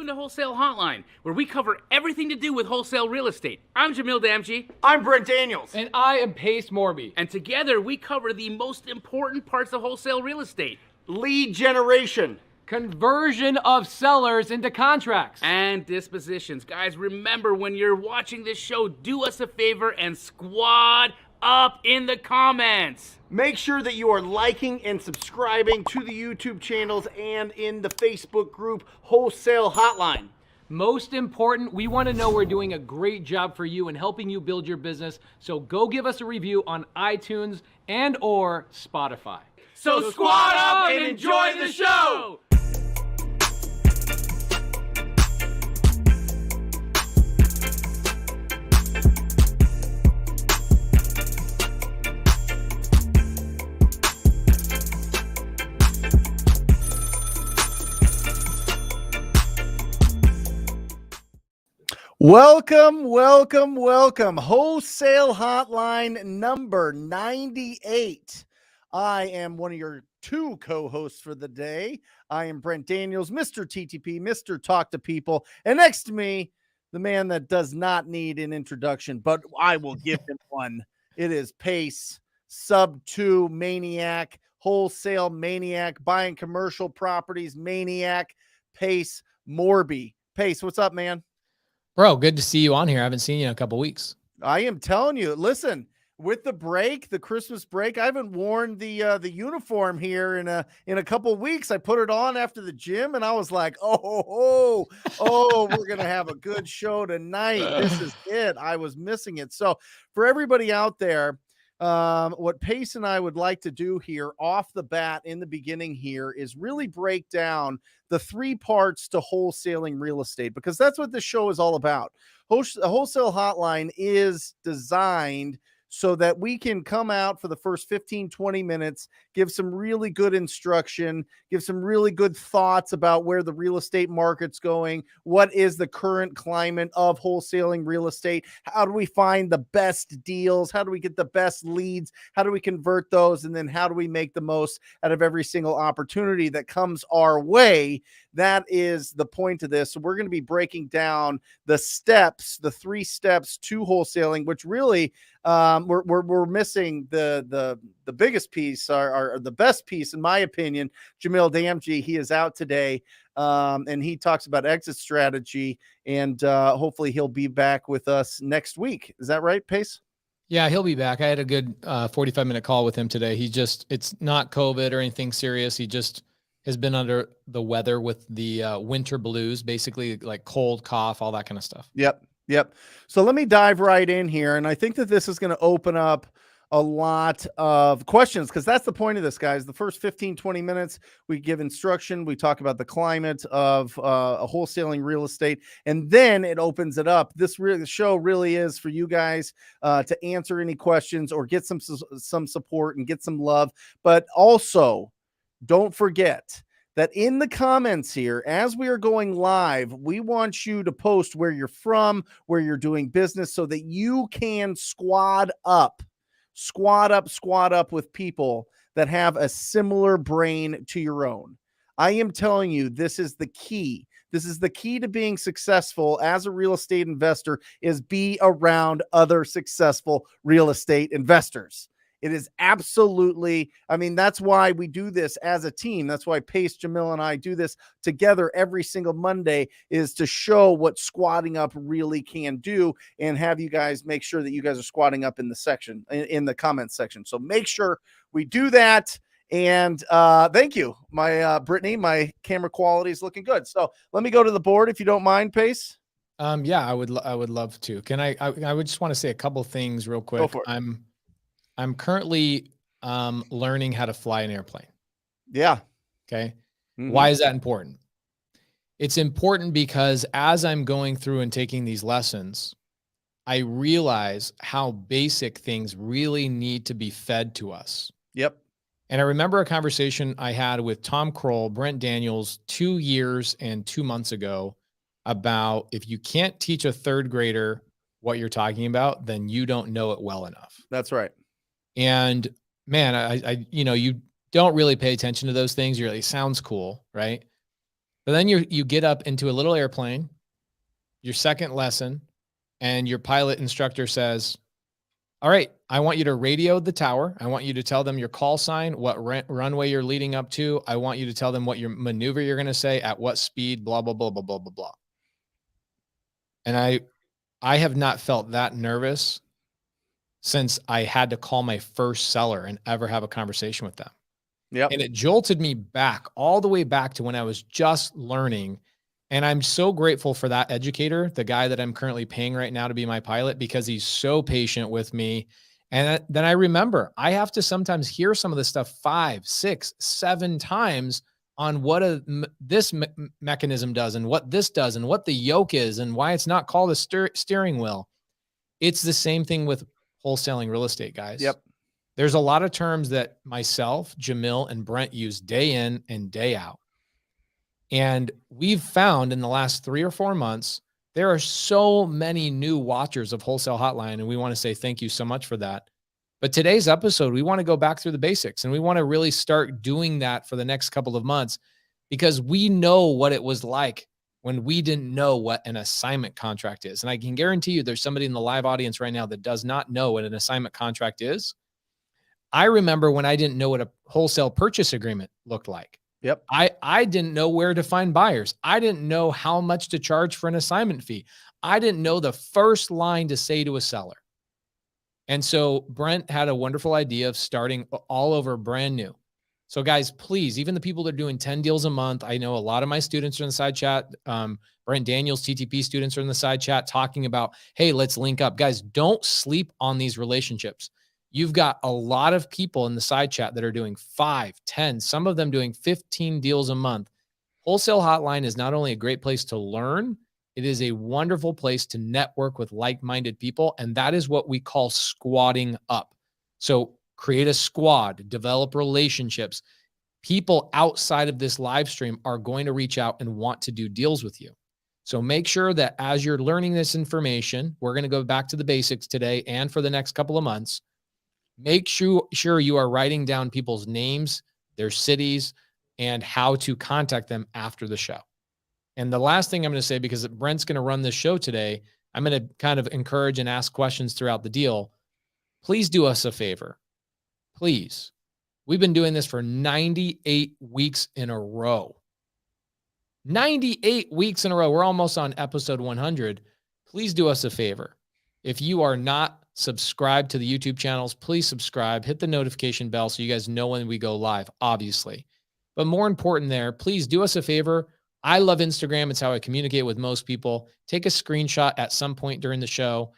Welcome to Wholesale Hotline, where we cover everything to do with wholesale real estate. I'm Jamil Damji. I'm Brent Daniels. And I am Pace Morby. And together we cover the most important parts of wholesale real estate. Lead generation. Conversion of sellers into contracts. And dispositions. Guys, remember when you're watching this show, do us a favor and squad up in the comments. Make sure that you are liking and subscribing to the YouTube channels and in the Facebook group Wholesale Hotline. Most important, we want to know we're doing a great job for you and helping you build your business. So go give us a review on iTunes and or Spotify. So squad up and enjoy the show. Welcome. Wholesale Hotline number 98. I am one of your two co-hosts for the day. I am Brent Daniels, Mr. TTP, Mr. Talk to People. And next to me, the man that does not need an introduction, but I will give him one. It is Pace, Sub 2 Maniac, Wholesale Maniac, buying commercial properties Maniac, Pace Morby. Pace, what's up, man? Bro, good to see you on here. I haven't seen you in a couple weeks. I am telling you, listen, with the break, the Christmas break, I haven't worn the uniform here in a couple weeks. I put it on after the gym and I was like, oh, we're going to have a good show tonight. This is it. I was missing it. So for everybody out there, what Pace and I would like to do here off the bat in the beginning here is really break down the three parts to wholesaling real estate, because that's what this show is all about. Wholesale Hotline is designed so that we can come out for the first 15, 20 minutes, give some really good instruction, give some really good thoughts about where the real estate market's going, what is the current climate of wholesaling real estate, how do we find the best deals, how do we get the best leads, how do we convert those, and then how do we make the most out of every single opportunity that comes our way. That is the point of this. So we're going to be breaking down the steps, the 3 steps to wholesaling, which really we're missing the biggest piece, or the best piece, in my opinion. Jamil Damji, he is out today, and he talks about exit strategy, and hopefully he'll be back with us next week. Is that right, Pace? Yeah, he'll be back. I had a good 45-minute call with him today. It's not COVID or anything serious. He just has been under the weather with the winter blues, basically like cold, cough, all that kind of stuff. Yep. So let me dive right in here. And I think that this is going to open up a lot of questions, because that's the point of this, guys. The first 15, 20 minutes, we give instruction. We talk about the climate of wholesaling real estate, and then it opens it up. This show really is for you guys to answer any questions or get some support and get some love. But also, don't forget that in the comments here, as we are going live, we want you to post where you're from, where you're doing business, so that you can squad up with people that have a similar brain to your own. I am telling you, this is the key. This is the key to being successful as a real estate investor, is be around other successful real estate investors. It is absolutely, that's why we do this as a team. That's why Pace, Jamil, and I do this together every single Monday, is to show what squatting up really can do, and have you guys make sure that you guys are squatting up in the section, in the comments section. So make sure we do that. And thank you, my Brittany. My camera quality is looking good. So let me go to the board, if you don't mind, Pace. Yeah, I would love to. Can I would just want to say a couple things real quick. Go for it. I'm currently learning how to fly an airplane. Yeah. Okay. Mm-hmm. Why is that important? It's important because as I'm going through and taking these lessons, I realize how basic things really need to be fed to us. Yep. And I remember a conversation I had with Tom Kroll, Brent Daniels, 2 years and 2 months ago, about if you can't teach a third grader what you're talking about, then you don't know it well enough. That's right. And man, you don't really pay attention to those things. You're like, sounds cool, right? But then you get up into a little airplane, your second lesson, and your pilot instructor says, all right, I want you to radio the tower. I want you to tell them your call sign, what runway you're leading up to. I want you to tell them what your maneuver you're going to say, at what speed, blah, blah, blah, blah, blah, blah, blah. And I have not felt that nervous since I had to call my first seller and ever have a conversation with them. Yep. And it jolted me back all the way back to when I was just learning. And I'm so grateful for that educator, the guy that I'm currently paying right now to be my pilot, because he's so patient with me. And then I remember I have to sometimes hear some of this stuff 5, 6, 7 times on what this mechanism does and what this does and what the yoke is and why it's not called a steering wheel. It's the same thing with wholesaling real estate, guys. Yep. There's a lot of terms that myself, Jamil, and Brent use day in and day out. And we've found in the last 3 or 4 months, there are so many new watchers of Wholesale Hotline, and we want to say thank you so much for that. But today's episode, we want to go back through the basics, and we want to really start doing that for the next couple of months, because we know what it was like when we didn't know what an assignment contract is. And I can guarantee you there's somebody in the live audience right now that does not know what an assignment contract is. I remember when I didn't know what a wholesale purchase agreement looked like. Yep. I didn't know where to find buyers. I didn't know how much to charge for an assignment fee. I didn't know the first line to say to a seller. And so Brent had a wonderful idea of starting all over brand new. So guys, please, even the people that are doing 10 deals a month, I know a lot of my students are in the side chat. Brent Daniels, TTP students are in the side chat talking about, hey, let's link up. Guys, don't sleep on these relationships. You've got a lot of people in the side chat that are doing 5, 10, some of them doing 15 deals a month. Wholesale Hotline is not only a great place to learn, it is a wonderful place to network with like-minded people. And that is what we call squadding up. So create a squad, develop relationships. People outside of this live stream are going to reach out and want to do deals with you. So make sure that as you're learning this information, we're going to go back to the basics today and for the next couple of months. Make sure you are writing down people's names, their cities, and how to contact them after the show. And the last thing I'm going to say, because Brent's going to run this show today, I'm going to kind of encourage and ask questions throughout the deal. Please do us a favor. Please. We've been doing this for 98 weeks in a row. 98 weeks in a row. We're almost on episode 100. Please do us a favor. If you are not subscribed to the YouTube channels, please subscribe, hit the notification bell so you guys know when we go live, obviously. But more important there, please do us a favor. I love Instagram. It's how I communicate with most people. Take a screenshot at some point during the show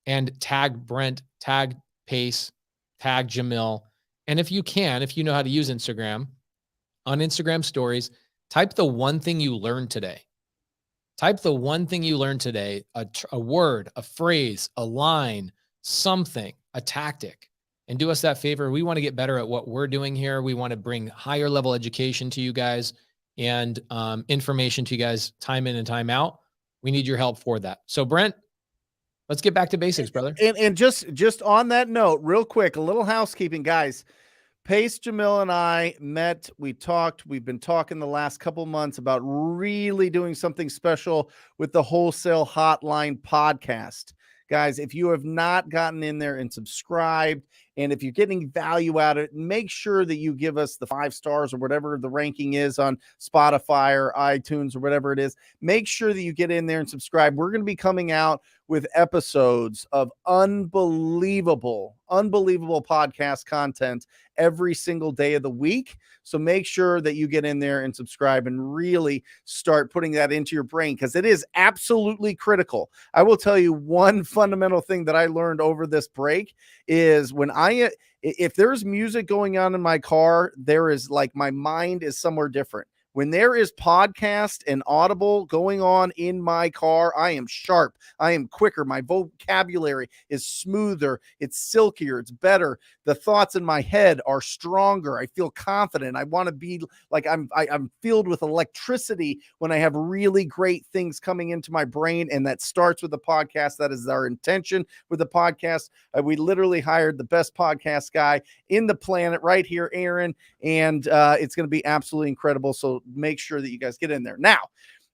and tag Brent, tag Pace, tag Jamil. And if you know how to use Instagram, on Instagram stories, type the one thing you learned today. Type the one thing you learned today, a word, a phrase, a line, something, a tactic, and do us that favor. We want to get better at what we're doing here. We want to bring higher level education to you guys and information to you guys time in and time out. We need your help for that. So Brent, let's get back to basics, brother. And just on that note, real quick, a little housekeeping, guys. Pace, Jamil, and I met. We talked. We've been talking the last couple months about really doing something special with the Wholesale Hotline podcast. Guys, if you have not gotten in there and subscribed, and if you're getting value out of it, make sure that you give us the 5 stars or whatever the ranking is on Spotify or iTunes or whatever it is. Make sure that you get in there and subscribe. We're going to be coming out with episodes of unbelievable podcast content every single day of the week. So make sure that you get in there and subscribe and really start putting that into your brain, because it is absolutely critical. I will tell you one fundamental thing that I learned over this break is if there's music going on in my car, there is like my mind is somewhere different. When there is podcast and Audible going on in my car, I am sharp. I am quicker. My vocabulary is smoother. It's silkier. It's better. The thoughts in my head are stronger. I feel confident. I want to be like I'm filled with electricity when I have really great things coming into my brain. And that starts with the podcast. That is our intention with the podcast. We literally hired the best podcast guy in the planet right here, Aaron. And it's going to be absolutely incredible. So So make sure that you guys get in there.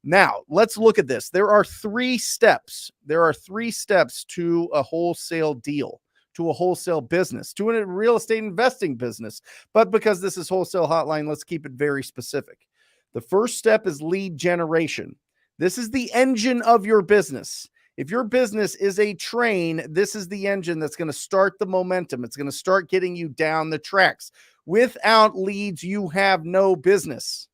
Now let's look at this. There are 3 steps. There are 3 steps to a wholesale deal, to a wholesale business, to a real estate investing business. But because this is Wholesale Hotline, let's keep it very specific. The first step is lead generation. This is the engine of your business. If your business is a train, this is the engine that's going to start the momentum. It's going to start getting you down the tracks. Without leads, you have no business.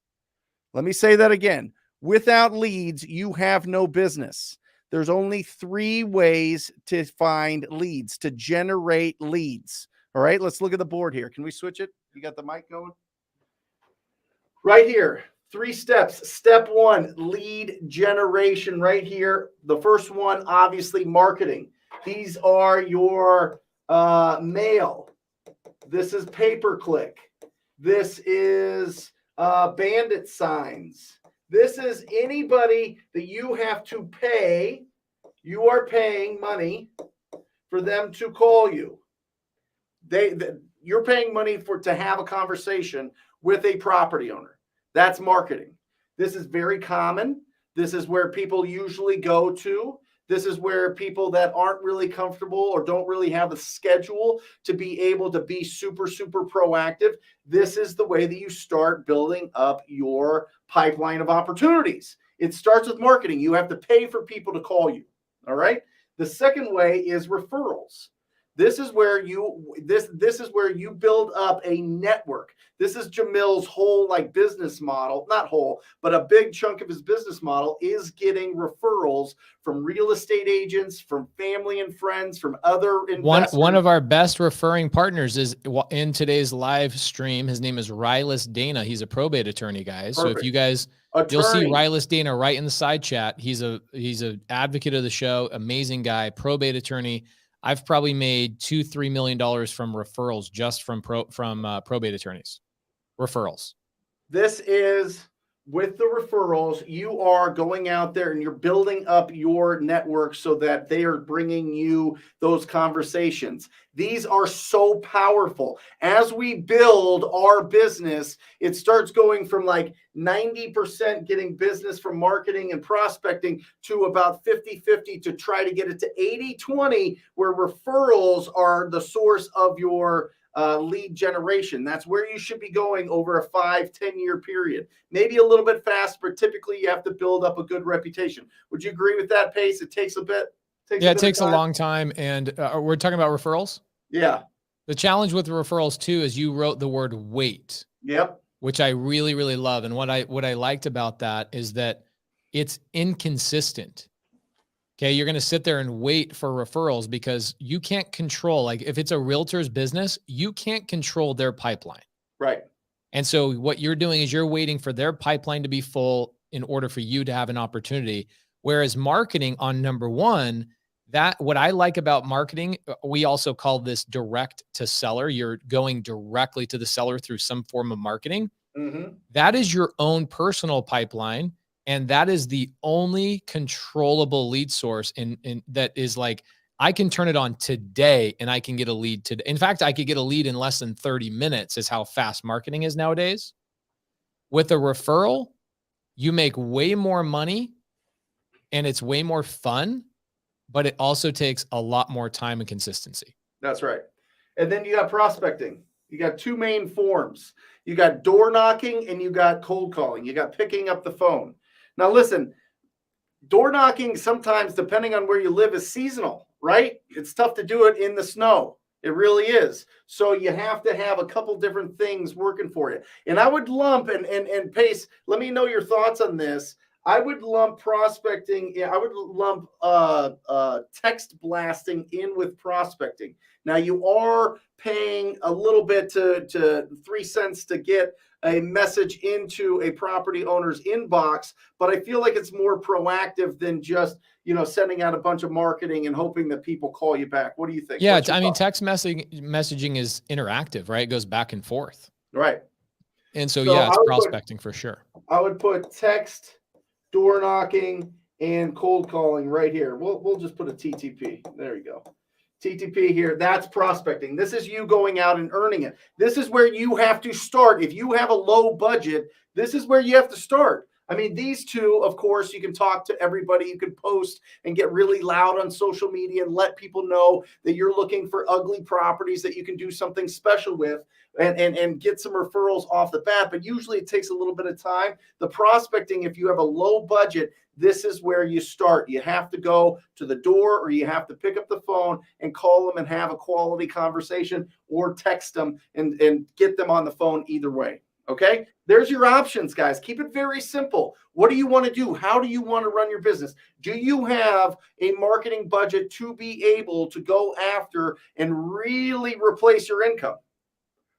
Let me say that again. Without leads, you have no business. There's only 3 ways to find leads, to generate leads. All right, let's look at the board here. Can we switch it? You got the mic going? Right here. 3 steps. Step 1, lead generation right here. The first one, obviously, marketing. These are your mail. This is pay-per-click. This is bandit signs. This is anybody that you have to pay. You are paying money for them to call you. You're paying money to have a conversation with a property owner. That's marketing. This is very common. This is where people usually go to. This is where people that aren't really comfortable or don't really have a schedule to be able to be super, super proactive. This is the way that you start building up your pipeline of opportunities. It starts with marketing. You have to pay for people to call you. All right. The second way is referrals. This is where you build up a network. This is Jamil's whole business model, not whole, but a big chunk of his business model is getting referrals from real estate agents, from family and friends, from other investors. One of our best referring partners is in today's live stream. His name is Rylas Dana. He's a probate attorney, guys. Perfect. So if you guys, you'll see Rylas Dana right in the side chat. He's an advocate of the show, amazing guy, probate attorney. I've probably made $2-3 million from referrals just from probate attorneys. Referrals. This is with the referrals. You are going out there and you're building up your network so that they are bringing you those conversations. These are so powerful. As we build our business, it starts going from 90% getting business from marketing and prospecting to about 50-50 to try to get it to 80-20, where referrals are the source of your lead generation. That's where you should be going over a 5-10 year period. Maybe a little bit fast, but typically you have to build up a good reputation. Would you agree with that, Pace? It takes a bit. It takes a long time. And we're talking about referrals. Yeah. The challenge with the referrals too is you wrote the word wait. Yep. Which I really, really love. And what I liked about that is that it's inconsistent. Okay. You're going to sit there and wait for referrals because you can't control, if it's a realtor's business, you can't control their pipeline. Right. And so what you're doing is you're waiting for their pipeline to be full in order for you to have an opportunity. Whereas marketing on number 1, what I like about marketing, we also call this direct to seller. You're going directly to the seller through some form of marketing. Mm-hmm. That is your own personal pipeline. And that is the only controllable lead source in that is I can turn it on today and I can get a lead today. In fact, I could get a lead in less than 30 minutes is how fast marketing is nowadays. With a referral, you make way more money and it's way more fun, but it also takes a lot more time and consistency. That's right. And then you got prospecting. You got 2 main forms. You got door knocking and you got cold calling. You got picking up the phone. Now, listen, door knocking sometimes, depending on where you live, is seasonal, right? It's tough to do it in the snow. It really is. So you have to have a couple different things working for you. And I would lump, and Pace, let me know your thoughts on this. I would lump prospecting. I would lump text blasting in with prospecting. Now you are paying a little bit to 3 cents to get a message into a property owner's inbox, but I feel like it's more proactive than just sending out a bunch of marketing and hoping that people call you back. What do you think? Yeah, text messaging is interactive, right? It goes back and forth. Right. And so yeah, it's prospecting for sure. I would put text, door knocking, and cold calling right here. We'll just put a TTP. There you go. TTP here. That's prospecting. This is you going out and earning it. This is where you have to start. If you have a low budget, this is where you have to start. I mean, these two, of course, you can talk to everybody. You can post and get really loud on social media and let people know that you're looking for ugly properties that you can do something special with and get some referrals off the bat. But usually it takes a little bit of time. The prospecting, if you have a low budget, this is where you start. You have to go to the door or you have to pick up the phone and call them and have a quality conversation or text them and get them on the phone either way. Okay, there's your options, guys. Keep it very simple. What do you want to do? How do you want to run your business? Do you have a marketing budget to be able to go after and really replace your income,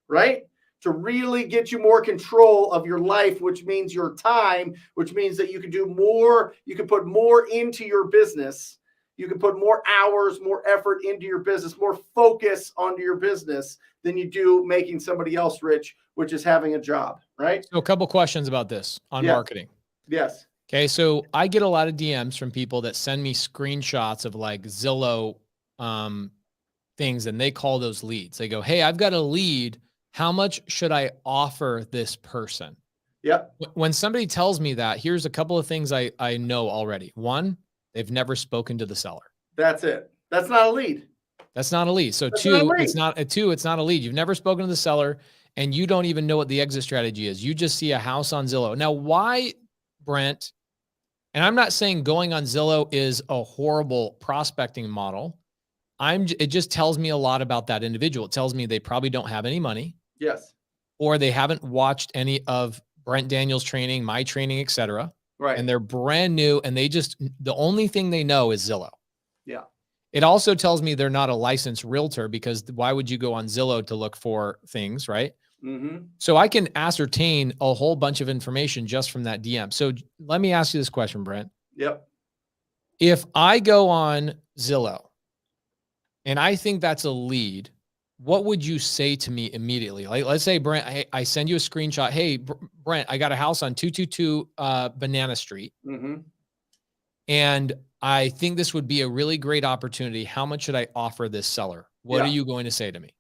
right? To really get you more control of your life, which means your time, which means that you can do more, you can put more into your business. You can put more hours, more effort into your business, more focus onto your business than you do making somebody else rich, which is having a job, right? So a couple questions about this on marketing. Yes. Okay. So I get a lot of DMs from people that send me screenshots of like Zillow things, and they call those leads. They go, hey, I've got a lead. How much should I offer this person? Yep. When somebody tells me that, here's a couple of things I know already. One, they've never spoken to the seller. That's it. That's not a lead. That's not a lead. So it's not a lead. You've never spoken to the seller and you don't even know what the exit strategy is. You just see a house on Zillow. Now, why, Brent? And I'm not saying going on Zillow is a horrible prospecting model. It just tells me a lot about that individual. It tells me they probably don't have any money. Yes. Or they haven't watched any of Brent Daniels' training, my training, et cetera. Right. And they're brand new and the only thing they know is Zillow. Yeah. It also tells me they're not a licensed realtor, because why would you go on Zillow to look for things, right? Mm-hmm. So I can ascertain a whole bunch of information just from that DM. So let me ask you this question, Brent. Yep. If I go on Zillow and I think that's a lead, what would you say to me immediately? Like, let's say, Brent, I send you a screenshot. Hey, Brent, I got a house on 222 Banana Street. Mm-hmm. And I think this would be a really great opportunity. How much should I offer this seller? What are you going to say to me?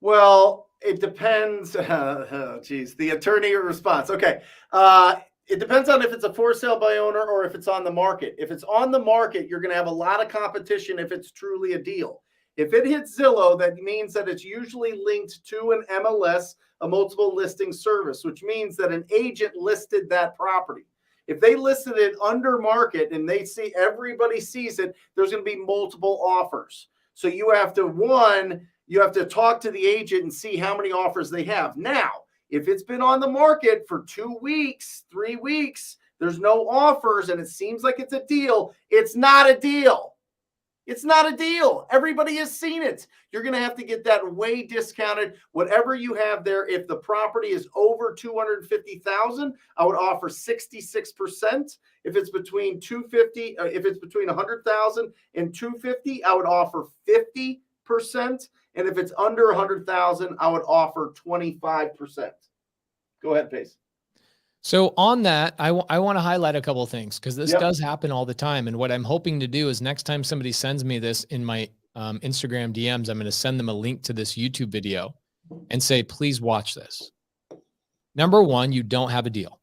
Well, it depends. The attorney response. Okay. It depends on if it's a for sale by owner or if it's on the market. If it's on the market, you're going to have a lot of competition if it's truly a deal. If it hits Zillow, that means that it's usually linked to an MLS, a multiple listing service, which means that an agent listed that property. If they listed it under market and everybody sees it, there's going to be multiple offers. So you have to talk to the agent and see how many offers they have. Now, if it's been on the market for 2 weeks, 3 weeks, there's no offers and it seems like it's a deal, it's not a deal. It's not a deal. Everybody has seen it. You're going to have to get that way discounted. Whatever you have there, if the property is over $250,000, I would offer 66%. If it's between $100,000 and $250,000, I would offer 50%. And if it's under $100,000, I would offer 25%. Go ahead, Pace. So on that, I want to highlight a couple of things, because this does happen all the time. And what I'm hoping to do is next time somebody sends me this in my Instagram DMs, I'm going to send them a link to this YouTube video and say, please watch this. Number one, you don't have a deal.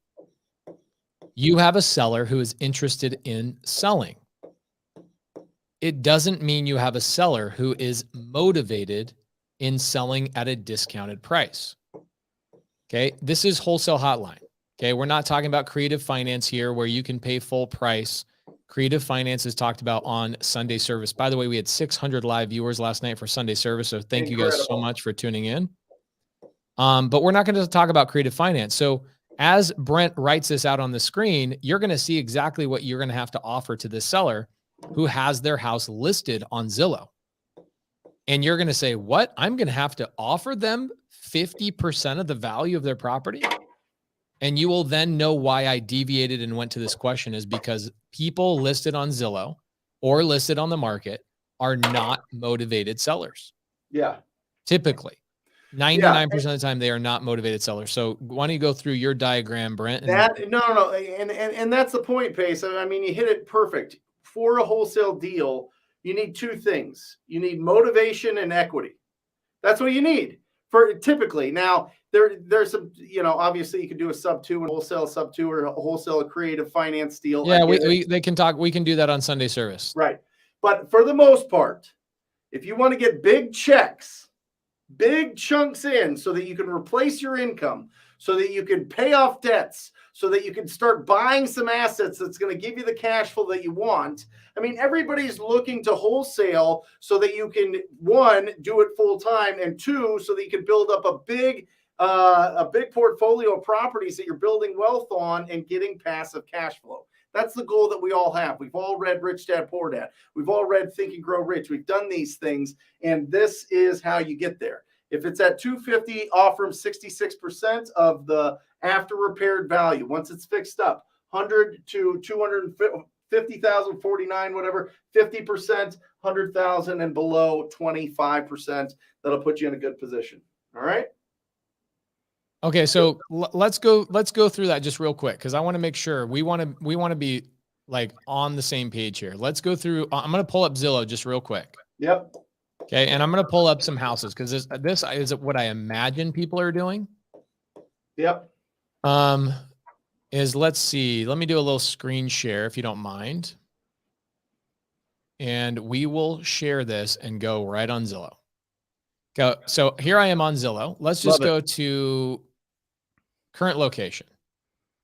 You have a seller who is interested in selling. It doesn't mean you have a seller who is motivated in selling at a discounted price. Okay. This is Wholesale Hotline. Okay, we're not talking about creative finance here where you can pay full price. Creative finance is talked about on Sunday service. By the way, we had 600 live viewers last night for Sunday service. So thank you guys so much for tuning in. But we're not going to talk about creative finance. So as Brent writes this out on the screen, you're going to see exactly what you're going to have to offer to this seller who has their house listed on Zillow. And you're going to say, what? I'm going to have to offer them 50% of the value of their property? And you will then know why I deviated and went to this question, is because people listed on Zillow or listed on the market are not motivated sellers. Yeah. Typically, 99% of the time, they are not motivated sellers. So why don't you go through your diagram, Brent? No. And that's the point, Pace. I mean, you hit it perfect. For a wholesale deal, you need two things. You need motivation and equity. That's what you need for typically. Now, there's some, obviously you can do a sub 2 and wholesale sub 2 or a wholesale creative finance deal. Yeah, we can talk. We can do that on Sunday service. Right. But for the most part, if you want to get big checks, big chunks in so that you can replace your income, so that you can pay off debts, so that you can start buying some assets that's going to give you the cash flow that you want. I mean, everybody's looking to wholesale so that you can, one, do it full time, and two, so that you can build up a big portfolio of properties that you're building wealth on and getting passive cash flow. That's the goal that we all have. We've all read Rich Dad, Poor Dad. We've all read Think and Grow Rich. We've done these things, and this is how you get there. If it's at 250, offer them 66% of the after repaired value. Once it's fixed up, 100 to 250,000, 49, whatever, 50%, 100,000 and below 25%. That'll put you in a good position. All right. Okay, so let's go through that just real quick, because I want to make sure we want to be like on the same page here. Let's go through. I'm going to pull up Zillow just real quick. Yep. Okay, and I'm going to pull up some houses because this is what I imagine people are doing. Yep. Let's see. Let me do a little screen share if you don't mind, and we will share this and go right on Zillow. Go. So here I am on Zillow. Let's just go to current location.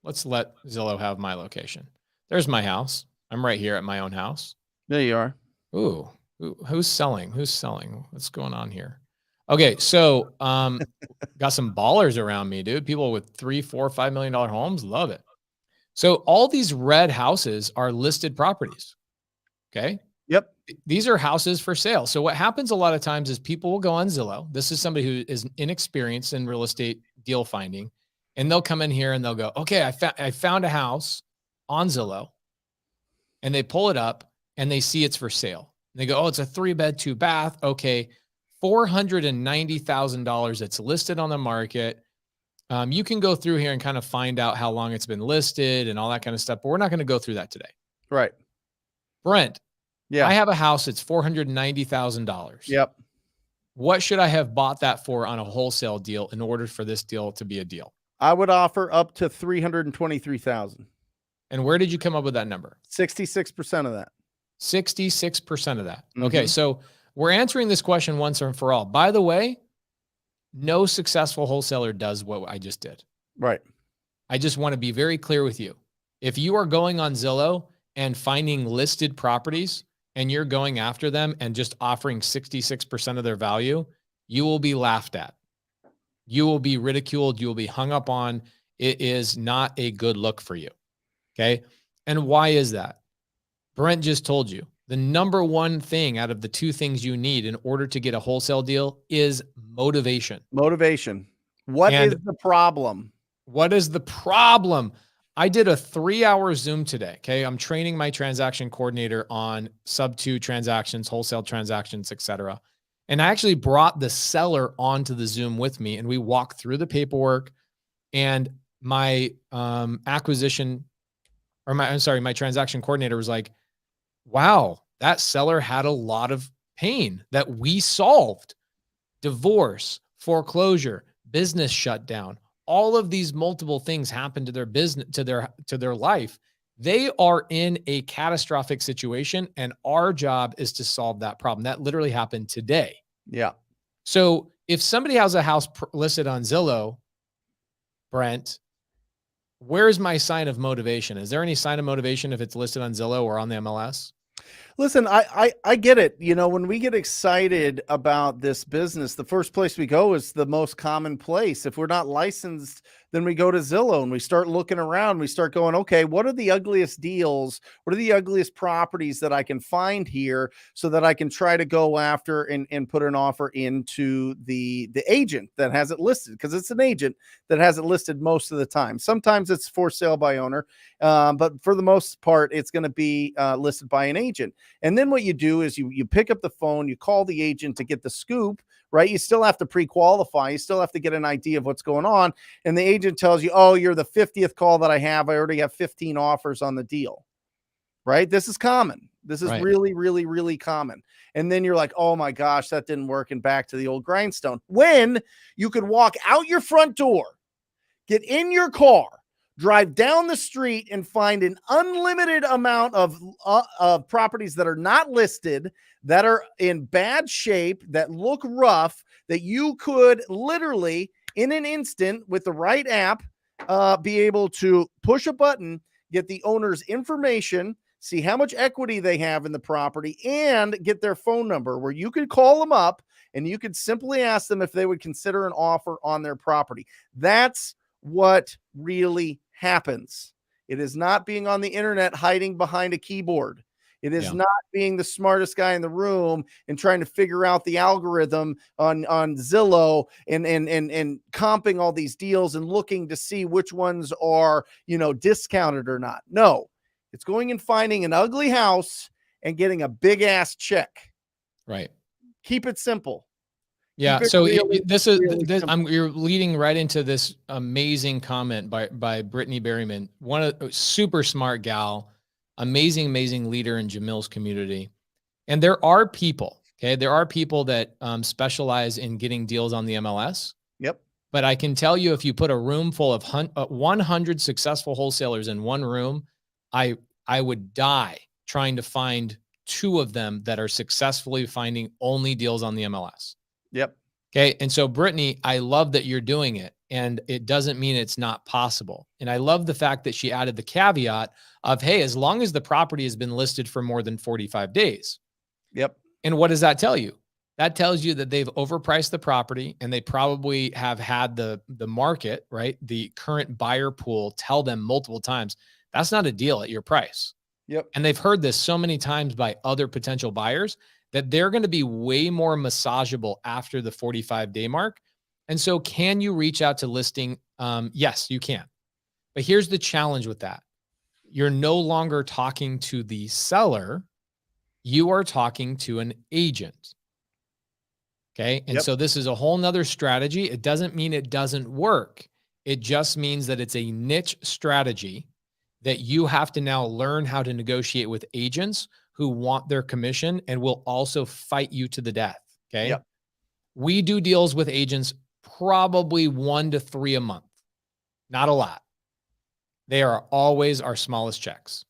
Let's let Zillow have my location. There's my house. I'm right here at my own house. There you are. Ooh, who's selling? Who's selling? What's going on here? Okay, so got some ballers around me, dude. People with $3, $4, $5 million homes, love it. So all these red houses are listed properties. Okay. Yep. These are houses for sale. So what happens a lot of times is people will go on Zillow. This is somebody who is inexperienced in real estate deal finding, and they'll come in here and they'll go, okay, I found a house on Zillow, and they pull it up and they see it's for sale. And they go, oh, it's a 3-bed, 2-bath. Okay. $490,000. It's listed on the market. You can go through here and kind of find out how long it's been listed and all that kind of stuff, but we're not going to go through that today. Right. Brent. Yeah. I have a house. It's $490,000. Yep. What should I have bought that for on a wholesale deal in order for this deal to be a deal? I would offer up to $323,000. And where did you come up with that number? 66% of that. 66% of that. Okay. So we're answering this question once and for all. By the way, no successful wholesaler does what I just did. Right. I just want to be very clear with you. If you are going on Zillow and finding listed properties and you're going after them and just offering 66% of their value, you will be laughed at. You will be ridiculed. You will be hung up on. It is not a good look for you. Okay. And why is that? Brent just told you the number one thing out of the two things you need in order to get a wholesale deal is motivation. Motivation. What is the problem? What is the problem? I did a 3-hour Zoom today. Okay. I'm training my transaction coordinator on sub 2 transactions, wholesale transactions, etc. And I actually brought the seller onto the Zoom with me, and we walked through the paperwork. And my my transaction coordinator was like, wow, that seller had a lot of pain that we solved. Divorce, foreclosure, business shutdown. All of these multiple things happen to their business, to their life. They are in a catastrophic situation, and our job is to solve that problem. That literally happened today. Yeah. So if somebody has a house listed on Zillow, Brent, where's my sign of motivation? Is there any sign of motivation if it's listed on Zillow or on the MLS? Listen, I get it. You know, when we get excited about this business, the first place we go is the most common place. If we're not licensed, then we go to Zillow and we start looking around. We start going, okay, what are the ugliest deals? What are the ugliest properties that I can find here so that I can try to go after and put an offer into the agent that has it listed? Because it's an agent that has it listed most of the time. Sometimes it's for sale by owner, but for the most part, it's going to be listed by an agent. And then what you do is you pick up the phone, you call the agent to get the scoop, right? You still have to pre-qualify. You still have to get an idea of what's going on. And the agent tells you, oh, you're the 50th call that I have. I already have 15 offers on the deal, right? This is common. This is Right. really, really, really common. And then you're like, oh my gosh, that didn't work. And back to the old grindstone. When you could walk out your front door, get in your car, drive down the street, and find an unlimited amount of properties that are not listed, that are in bad shape, that look rough, that you could literally in an instant with the right app be able to push a button, get the owner's information, see how much equity they have in the property, and get their phone number where you could call them up and you could simply ask them if they would consider an offer on their property. That's what really happens. It is not being on the internet hiding behind a keyboard. It is not being the smartest guy in the room and trying to figure out the algorithm on Zillow and comping all these deals and looking to see which ones are, discounted or not. No, it's going and finding an ugly house and getting a big ass check. Right. Keep it simple. Yeah. Keep it So really, really simple. you're leading right into this amazing comment by Brittany Berryman, one of super smart gal, amazing leader in Jamil's community. And there are people that specialize in getting deals on the MLS. Yep. But I can tell you, if you put a room full of 100 successful wholesalers in one room, I would die trying to find 2 of them that are successfully finding only deals on the MLS. Yep. Okay. And so, Brittany, I love that you're doing it, and it doesn't mean it's not possible. And I love the fact that she added the caveat of, hey, as long as the property has been listed for more than 45 days. Yep. And what does that tell you? That tells you that they've overpriced the property, and they probably have had the market, right? The current buyer pool tell them multiple times, that's not a deal at your price. Yep. And they've heard this so many times by other potential buyers that they're going to be way more massageable after the 45-day mark. And so, can you reach out to listing? Yes, you can. But here's the challenge with that. You're no longer talking to the seller. You are talking to an agent. Okay. And so this is a whole nother strategy. It doesn't mean it doesn't work. It just means that it's a niche strategy that you have to now learn how to negotiate with agents who want their commission and will also fight you to the death. Okay. Yep. We do deals with agents probably 1 to 3 a month. Not a lot. They are always our smallest checks.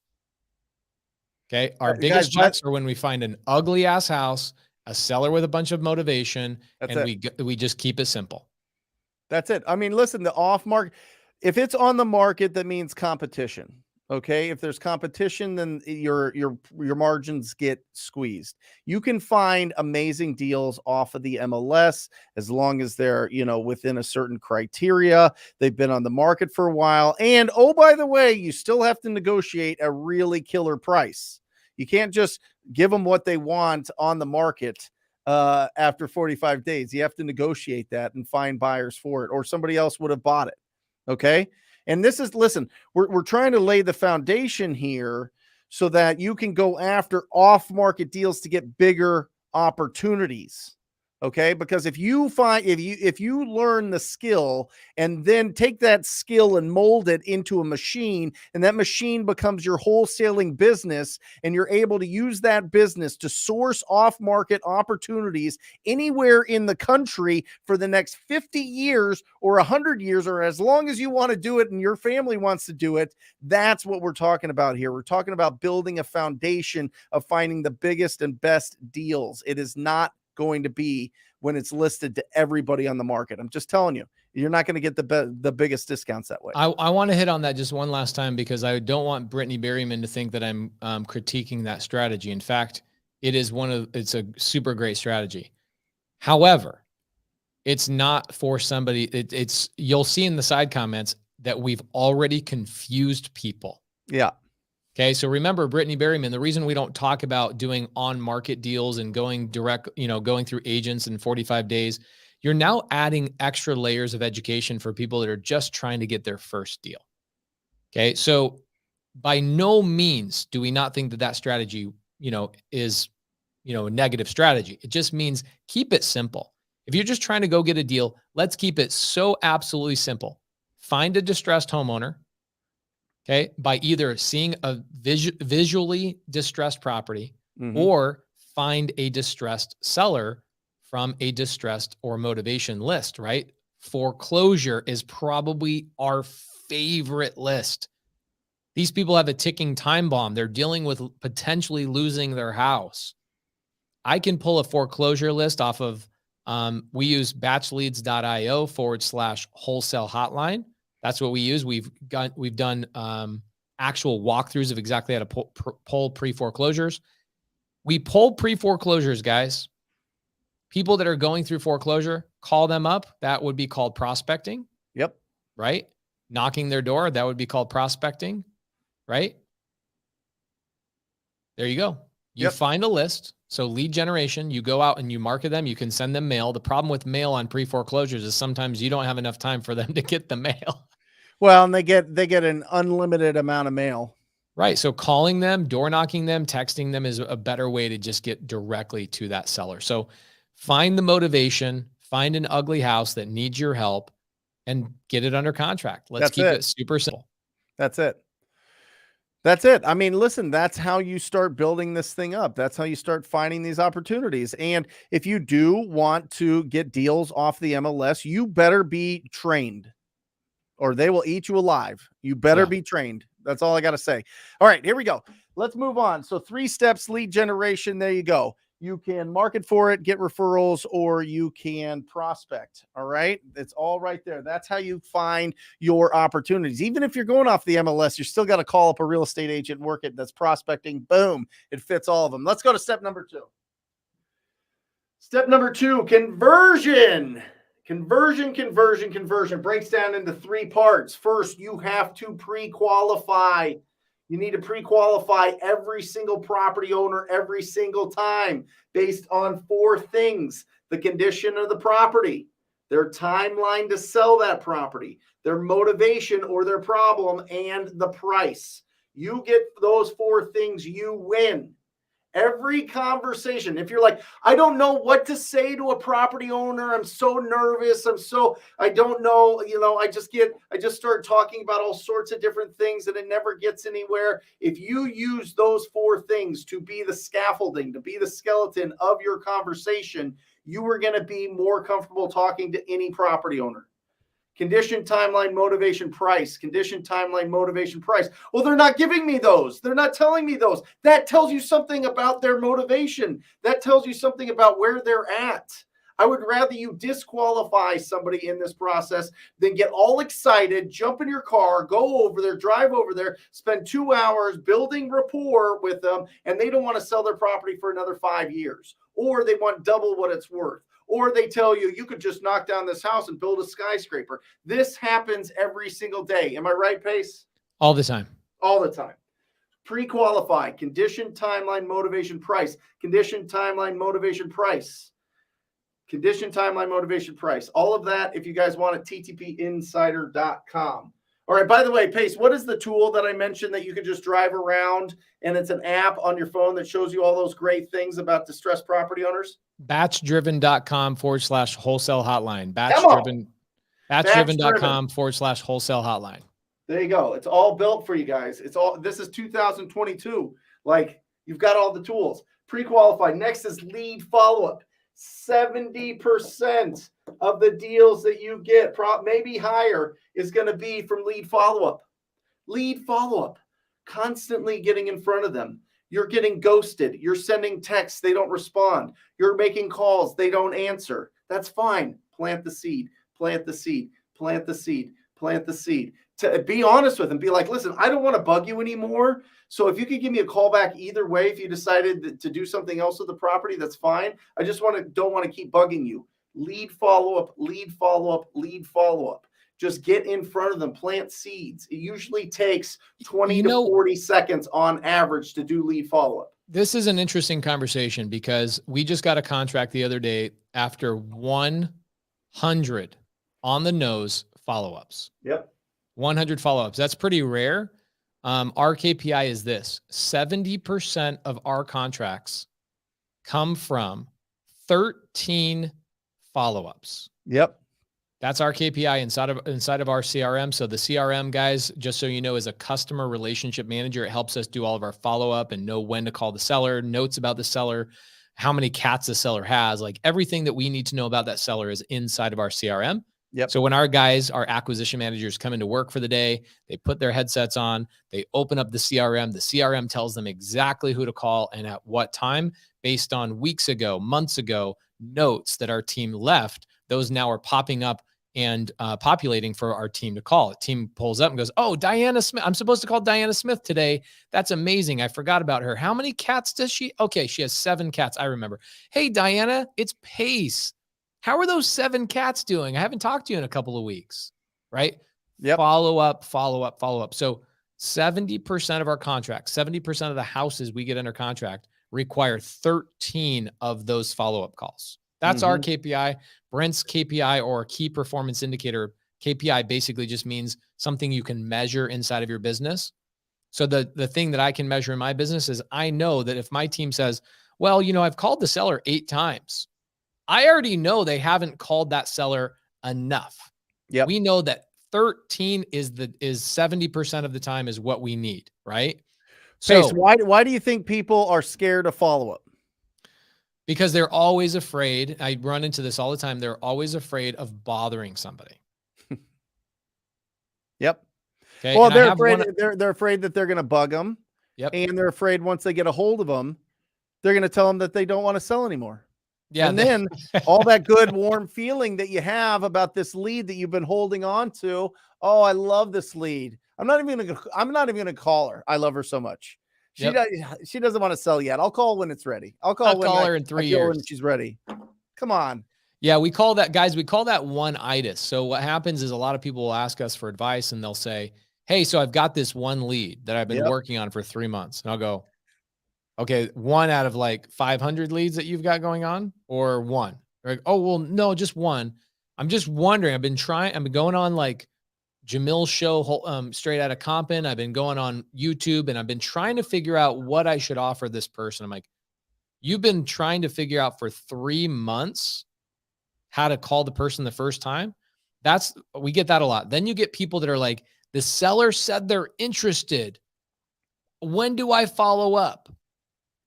Okay. Our biggest checks are when we find an ugly ass house, a seller with a bunch of motivation, and we just keep it simple. That's it. I mean, listen, the off market, if it's on the market, that means competition. Okay. If there's competition, then your margins get squeezed. You can find amazing deals off of the MLS as long as they're, within a certain criteria. They've been on the market for a while. And oh, by the way, you still have to negotiate a really killer price. You can't just give them what they want on the market after 45 days. You have to negotiate that and find buyers for it, or somebody else would have bought it. Okay. And this is, listen, we're trying to lay the foundation here so that you can go after off-market deals to get bigger opportunities. Okay. Because if you learn the skill and then take that skill and mold it into a machine, and that machine becomes your wholesaling business, and you're able to use that business to source off-market opportunities anywhere in the country for the next 50 years or 100 years, or as long as you want to do it and your family wants to do it, that's what we're talking about here. We're talking about building a foundation of finding the biggest and best deals. It is not going to be when it's listed to everybody on the market. I'm just telling you, you're not going to get the biggest discounts that way. I want to hit on that just one last time, because I don't want Brittany Berryman to think that I'm critiquing that strategy. In fact, it's a super great strategy. However, it's not for somebody. You'll see in the side comments that we've already confused people. Yeah. Okay. So remember, Brittany Berryman, the reason we don't talk about doing on-market deals and going direct, going through agents in 45 days, you're now adding extra layers of education for people that are just trying to get their first deal. Okay. So by no means do we not think that strategy, is, a negative strategy. It just means keep it simple. If you're just trying to go get a deal, let's keep it so absolutely simple. Find a distressed homeowner, Okay. By either seeing a visually distressed property or find a distressed seller from a distressed or motivation list, right? Foreclosure is probably our favorite list. These people have a ticking time bomb. They're dealing with potentially losing their house. I can pull a foreclosure list off of, we use batchleads.io/wholesale hotline. That's what we use. We've done actual walkthroughs of exactly how to pull pre-foreclosures. We pull pre-foreclosures, guys. People that are going through foreclosure, call them up. That would be called prospecting. Yep. Right? Knocking their door, that would be called prospecting. Right? There you go. You find a list. So lead generation, you go out and you market them. You can send them mail. The problem with mail on pre-foreclosures is sometimes you don't have enough time for them to get the mail. Well, and they get an unlimited amount of mail. Right. So calling them, door knocking them, texting them is a better way to just get directly to that seller. So find the motivation, find an ugly house that needs your help, and get it under contract. Let's keep it super simple. That's it. That's it. I mean, listen, that's how you start building this thing up. That's how you start finding these opportunities. And if you do want to get deals off the MLS, you better be trained or they will eat you alive. You better be trained. That's all I got to say. All right, here we go. Let's move on. So 3 steps, lead generation. There you go. You can market for it, get referrals, or you can prospect. All right. It's all right there. That's how you find your opportunities. Even if you're going off the MLS, you're still got to call up a real estate agent, work it. That's prospecting. Boom. It fits all of them. Let's go to step number 2. Step number 2, conversion. Conversion breaks down into 3 parts. First, you have to pre-qualify. You need to pre-qualify every single property owner every single time based on 4 things: the condition of the property, their timeline to sell that property, their motivation or their problem, and the price. You get those 4 things, you win. Every conversation, if you're like, I don't know what to say to a property owner, I'm so nervous, I don't know, I just start talking about all sorts of different things and it never gets anywhere. If you use those 4 things to be the scaffolding, to be the skeleton of your conversation, you are going to be more comfortable talking to any property owner. Condition, timeline, motivation, price. Condition, timeline, motivation, price. Well, they're not giving me those. They're not telling me those. That tells you something about their motivation. That tells you something about where they're at. I would rather you disqualify somebody in this process than get all excited, jump in your car, go over there, drive over there, spend 2 hours building rapport with them, and they don't want to sell their property for another 5 years, or they want double what it's worth. Or they tell you, you could just knock down this house and build a skyscraper. This happens every single day. Am I right, Pace? All the time. All the time. Pre-qualify, condition, timeline, motivation, price. Condition, timeline, motivation, price. Condition, timeline, motivation, price. All of that, if you guys want it, ttpinsider.com. All right, by the way, Pace, what is the tool that I mentioned that you could just drive around and it's an app on your phone that shows you all those great things about distressed property owners? Batchdriven.com/wholesale hotline. Batchdriven.com/wholesale hotline. There you go. It's all built for you guys. This is 2022. Like, you've got all the tools. Pre-qualify. Next is lead follow-up. 70% of the deals that you get, maybe higher, is going to be from lead follow-up. Lead follow-up. Constantly getting in front of them. You're getting ghosted. You're sending texts. They don't respond. You're making calls. They don't answer. That's fine. Plant the seed. Plant the seed. Plant the seed. Plant the seed. To be honest with them. Be like, listen, I don't want to bug you anymore. So if you could give me a call back either way, if you decided to do something else with the property, that's fine. I just don't want to keep bugging you. Lead follow-up, lead follow-up, lead follow-up. Just get in front of them, plant seeds. It usually takes 20 to 40 seconds on average to do lead follow-up. This is an interesting conversation because we just got a contract the other day after 100 on the nose follow-ups. Yep. 100 follow-ups. That's pretty rare. Our KPI is this: 70% of our contracts come from 13 follow-ups. Yep. That's our KPI inside of our CRM. So the CRM, guys, just so you know, is a customer relationship manager. It helps us do all of our follow-up and know when to call the seller, notes about the seller, how many cats the seller has, like everything that we need to know about that seller is inside of our CRM. Yep. So when our guys, our acquisition managers come into work for the day, they put their headsets on, they open up the CRM. The CRM tells them exactly who to call and at what time based on weeks ago, months ago, notes that our team left. Those now are popping up and populating for our team to call. The team pulls up and goes, oh, Diana Smith. I'm supposed to call Diana Smith today. That's amazing. I forgot about her. How many cats does she? Okay, she has 7 cats. I remember. Hey, Diana, it's Pace. How are those 7 cats doing? I haven't talked to you in a couple of weeks, right? Yep. Follow up. So 70% of our contracts, 70% of the houses we get under contract require 13 of those follow-up calls. That's our KPI. Brent's KPI, or key performance indicator, KPI basically just means something you can measure inside of your business. So the thing that I can measure in my business is I know that if my team says, well, I've called the seller 8 times, I already know they haven't called that seller enough. Yep. We know that 13 is 70% of the time is what we need, right? Pace, So why do you think people are scared of follow-up? because they're always afraid. I run into this all the time. They're always afraid of bothering somebody. Yep. Okay. Well, And I they're have afraid. one- They're afraid that they're going to bug them. Yep. And they're afraid once they get a hold of them, they're going to tell them that they don't want to sell anymore. Yeah. And then all that good, warm feeling that you have about this lead that you've been holding on to. Oh, I love this lead. I'm not even going to call her. I love her so much. She doesn't want to sell yet. I'll call when it's ready. I'll call her in 3 I feel years when she's ready. Come on. Yeah, we call that, guys, we call that one-itis. So what happens is a lot of people will ask us for advice and they'll say, hey, so I've got this one lead that I've been working on for 3 months. And I'll go, okay, 1 out of like 500 leads that you've got going on, or 1? They're like, oh, well, no, just 1. I'm just wondering. I've been going on like Jamil's show, Straight Outta Compton. I've been going on YouTube and I've been trying to figure out what I should offer this person. I'm like, you've been trying to figure out for 3 months how to call the person the first time? We get that a lot. Then you get people that are like, the seller said they're interested. When do I follow up?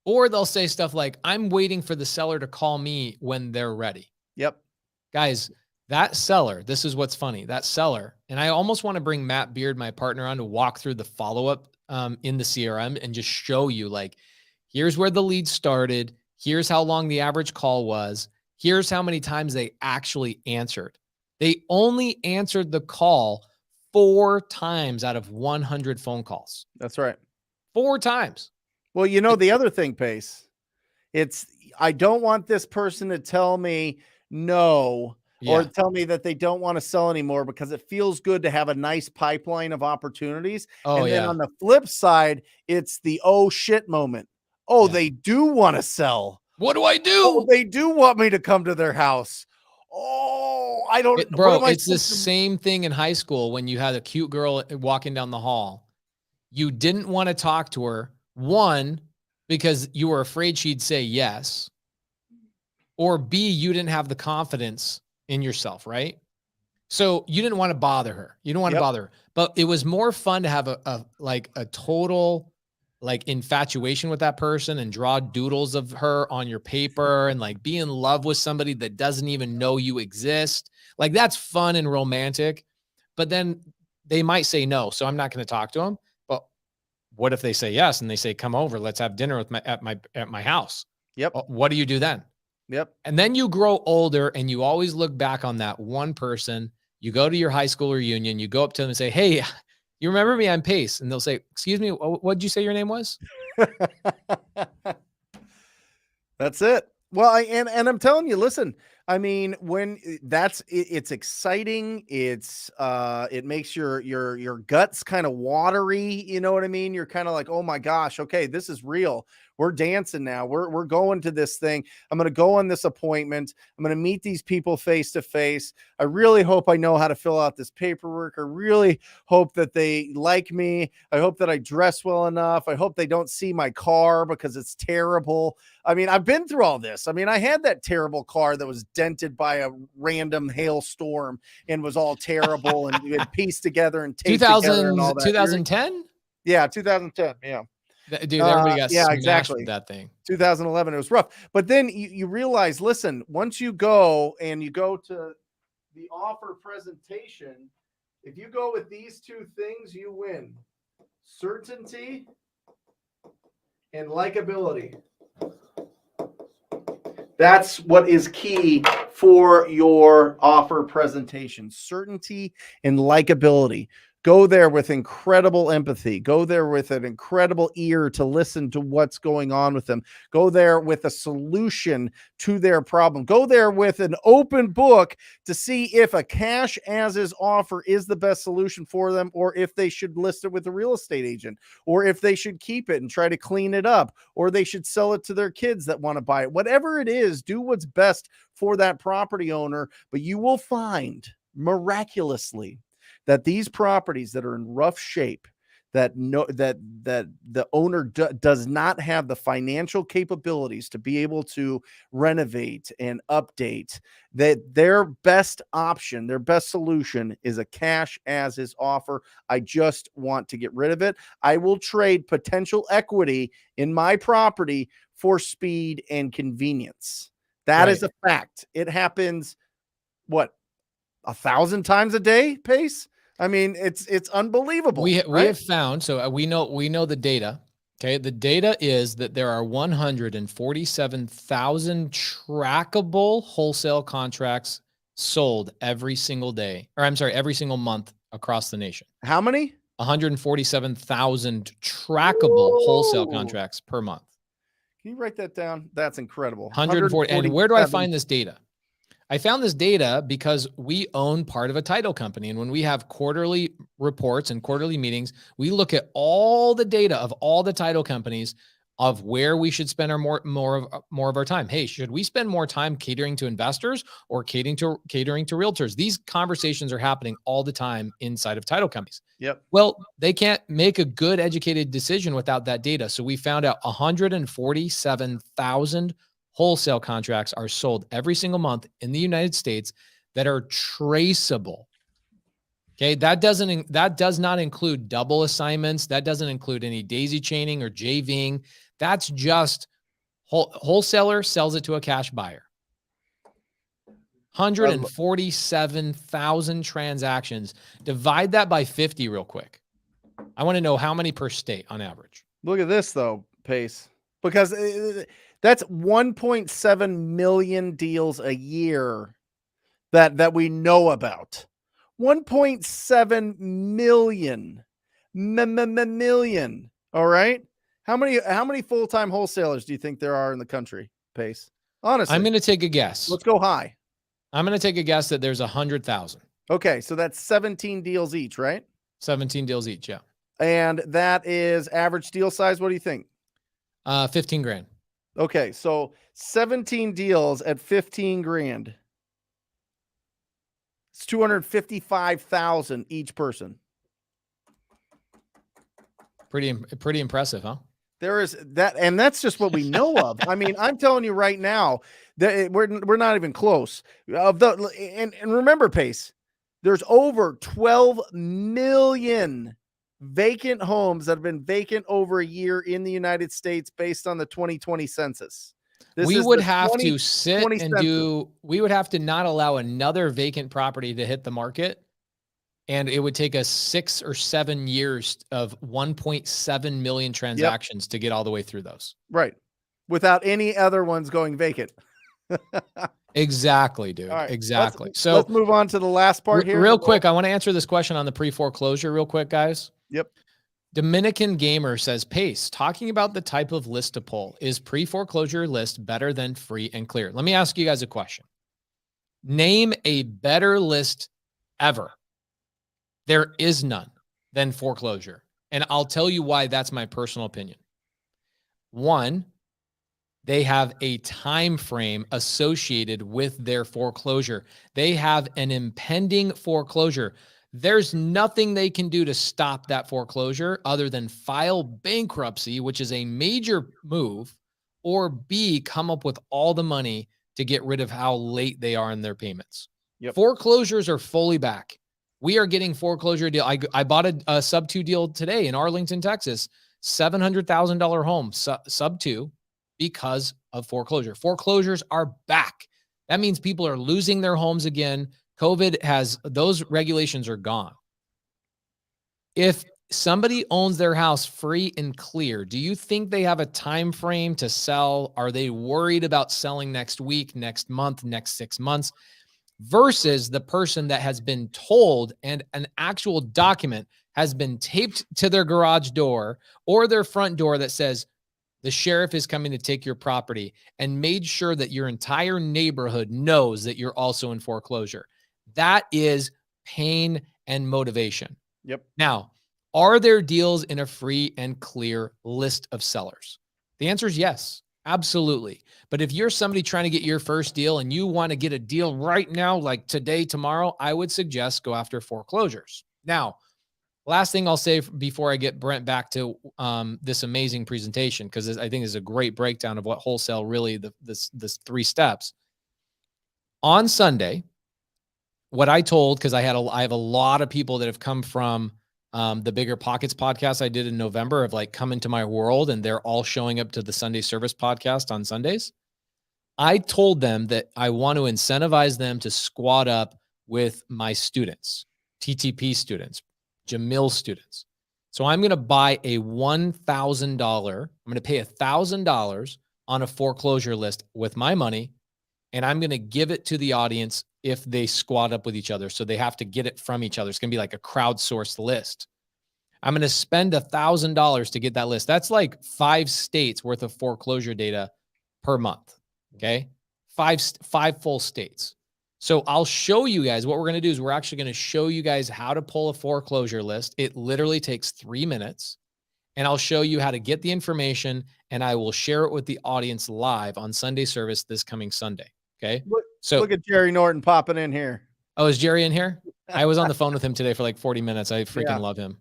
Or they'll say stuff like, I'm waiting for the seller to call me when they're ready. Yep. Guys, that seller, this is what's funny, that seller, and I almost want to bring Matt Beard, my partner, on to walk through the follow-up in the CRM and just show you, like, here's where the lead started. Here's how long the average call was. Here's how many times they actually answered. They only answered the call 4 times out of 100 phone calls. That's right. 4 times. Well, the other thing, Pace, I don't want this person to tell me no, or tell me that they don't want to sell anymore, because it feels good to have a nice pipeline of opportunities. Oh, and then on the flip side, it's the oh shit moment. Oh, they do want to sell. What do I do? Oh, they do want me to come to their house. Oh, I don't, bro. It's the same thing in high school when you had a cute girl walking down the hall. You didn't want to talk to her. 1, because you were afraid she'd say yes, or B, you didn't have the confidence in yourself, right? So you didn't want to bother her. You don't want to bother her. But it was more fun to have a total like infatuation with that person and draw doodles of her on your paper and like be in love with somebody that doesn't even know you exist. Like, that's fun and romantic. But then they might say no, so I'm not going to talk to them. But what if they say yes and they say, come over, let's have dinner at my house? Yep. What do you do then? Yep. And then you grow older and you always look back on that one person. You go to your high school reunion, you go up to them and say, hey, you remember me? I'm Pace. And they'll say, excuse me, what did you say your name was? That's it. Well, and I'm telling you, listen, I mean, when it's exciting. It makes your guts kind of watery. You know what I mean? You're kind of like, oh my gosh, okay, this is real. We're dancing now. We're going to this thing. I'm going to go on this appointment. I'm going to meet these people face to face. I really hope I know how to fill out this paperwork. I really hope that they like me. I hope that I dress well enough. I hope they don't see my car because it's terrible. I mean, I've been through all this. I mean, I had that terrible car that was dented by a random hailstorm and was all terrible and we had pieced together and taped together and all that. 2010? Yeah, 2010. Yeah. Dude, everybody got yeah, smashed exactly. with that thing. 2011, it was rough. But then you realize, listen, once you go and you go to the offer presentation, if you go with these two things, you win. Certainty and likability. That's what is key for your offer presentation. Certainty and likability. Go there with incredible empathy. Go there with an incredible ear to listen to what's going on with them. Go there with a solution to their problem. Go there with an open book to see if a cash as is offer is the best solution for them, or if they should list it with a real estate agent, or if they should keep it and try to clean it up, or they should sell it to their kids that want to buy it. Whatever it is, do what's best for that property owner. But you will find miraculously that these properties that are in rough shape, that the owner does not have the financial capabilities to be able to renovate and update, that their best option, their best solution is a cash as is offer. I just want to get rid of it. I will trade potential equity in my property for speed and convenience. That is a fact. It happens, what, 1,000 times a day, Pace? I mean, it's unbelievable. We have found, so we know the data. Okay. The data is that there are 147,000 trackable wholesale contracts sold every single day, or I'm sorry, every single month across the nation. How many? 147,000 trackable wholesale contracts per month. Can you write that down? That's incredible. 140. And where do I find this data? I found this data because we own part of a title company. And when we have quarterly reports and quarterly meetings, we look at all the data of all the title companies of where we should spend our more of our time. Hey, should we spend more time catering to investors or catering to realtors? These conversations are happening all the time inside of title companies. Yep. Well, they can't make a good educated decision without that data. So we found out 147,000 wholesale contracts are sold every single month in the United States that are traceable. Okay. That does not include double assignments. That doesn't include any daisy chaining or JVing. That's just wholesaler sells it to a cash buyer. 147,000 transactions. Divide that by 50 real quick. I want to know how many per state on average. Look at this though, Pace, because that's 1.7 million deals a year that we know about. 1.7 million. All right. How many full-time wholesalers do you think there are in the country, Pace? Honestly, I'm going to take a guess. Let's go high. I'm going to take a guess that there's 100,000. Okay. So that's 17 deals each, right? 17 deals each. Yeah. And that is average deal size. What do you think? 15 grand. Okay. So 17 deals at 15 grand. It's 255,000 each person. Pretty impressive, huh? There is that, and that's just what we know of. I mean, I'm telling you right now that we're not even close. And remember, Pace, there's over 12 million vacant homes that have been vacant over a year in the United States based on the 2020 census. We would have to sit and we would have to not allow another vacant property to hit the market. And it would take us 6 or 7 years of 1.7 million transactions to get all the way through those. Right. Without any other ones going vacant. Exactly, dude. Right, exactly. Let's move on to the last part here. Real quick. I want to answer this question on the pre-foreclosure real quick, guys. Yep. Dominican Gamer says, Pace, talking about the type of list to pull, is pre-foreclosure list better than free and clear? Let me ask you guys a question. Name a better list ever. There is none than foreclosure. And I'll tell you why that's my personal opinion. One, they have a time frame associated with their foreclosure. They have an impending foreclosure. There's nothing they can do to stop that foreclosure other than file bankruptcy, which is a major move, or B, come up with all the money to get rid of how late they are in their payments. Yep. Foreclosures are fully back. We are getting foreclosure deal. I bought a sub 2 deal today in Arlington, Texas, $700,000 home, sub 2, because of foreclosure. Foreclosures are back. That means people are losing their homes again. Those regulations are gone. If somebody owns their house free and clear, do you think they have a time frame to sell? Are they worried about selling next week, next month, next 6 months? Versus the person that has been told and an actual document has been taped to their garage door or their front door that says the sheriff is coming to take your property, and made sure that your entire neighborhood knows that you're also in foreclosure. That is pain and motivation. Yep. Now, are there deals in a free and clear list of sellers? The answer is yes. Absolutely. But if you're somebody trying to get your first deal and you want to get a deal right now, like today, tomorrow, I would suggest go after foreclosures. Now, last thing I'll say before I get Brent back to this amazing presentation, because I think it's a great breakdown of what wholesale really, this 3 steps. On Sunday, what I told, because I have a lot of people that have come from the Bigger Pockets podcast I did in November, of like come into my world, and they're all showing up to the Sunday service podcast on Sundays. I told them that I want to incentivize them to squad up with my students, TTP students, Jamil students. So I'm going to buy a $1,000. I'm going to pay $1,000 on a foreclosure list with my money, and I'm going to give it to the audience if they squad up with each other. So they have to get it from each other. It's going to be like a crowdsourced list. I'm going to spend $1,000 to get that list. That's like 5 states worth of foreclosure data per month. Okay. 5 full states. So I'll show you guys what we're going to do is we're actually going to show you guys how to pull a foreclosure list. It literally takes 3 minutes, and I'll show you how to get the information, and I will share it with the audience live on Sunday service this coming Sunday. Okay. So Look at Jerry Norton popping in here. Oh, is Jerry in here? I was on the phone with him today for like 40 minutes. I freaking love him.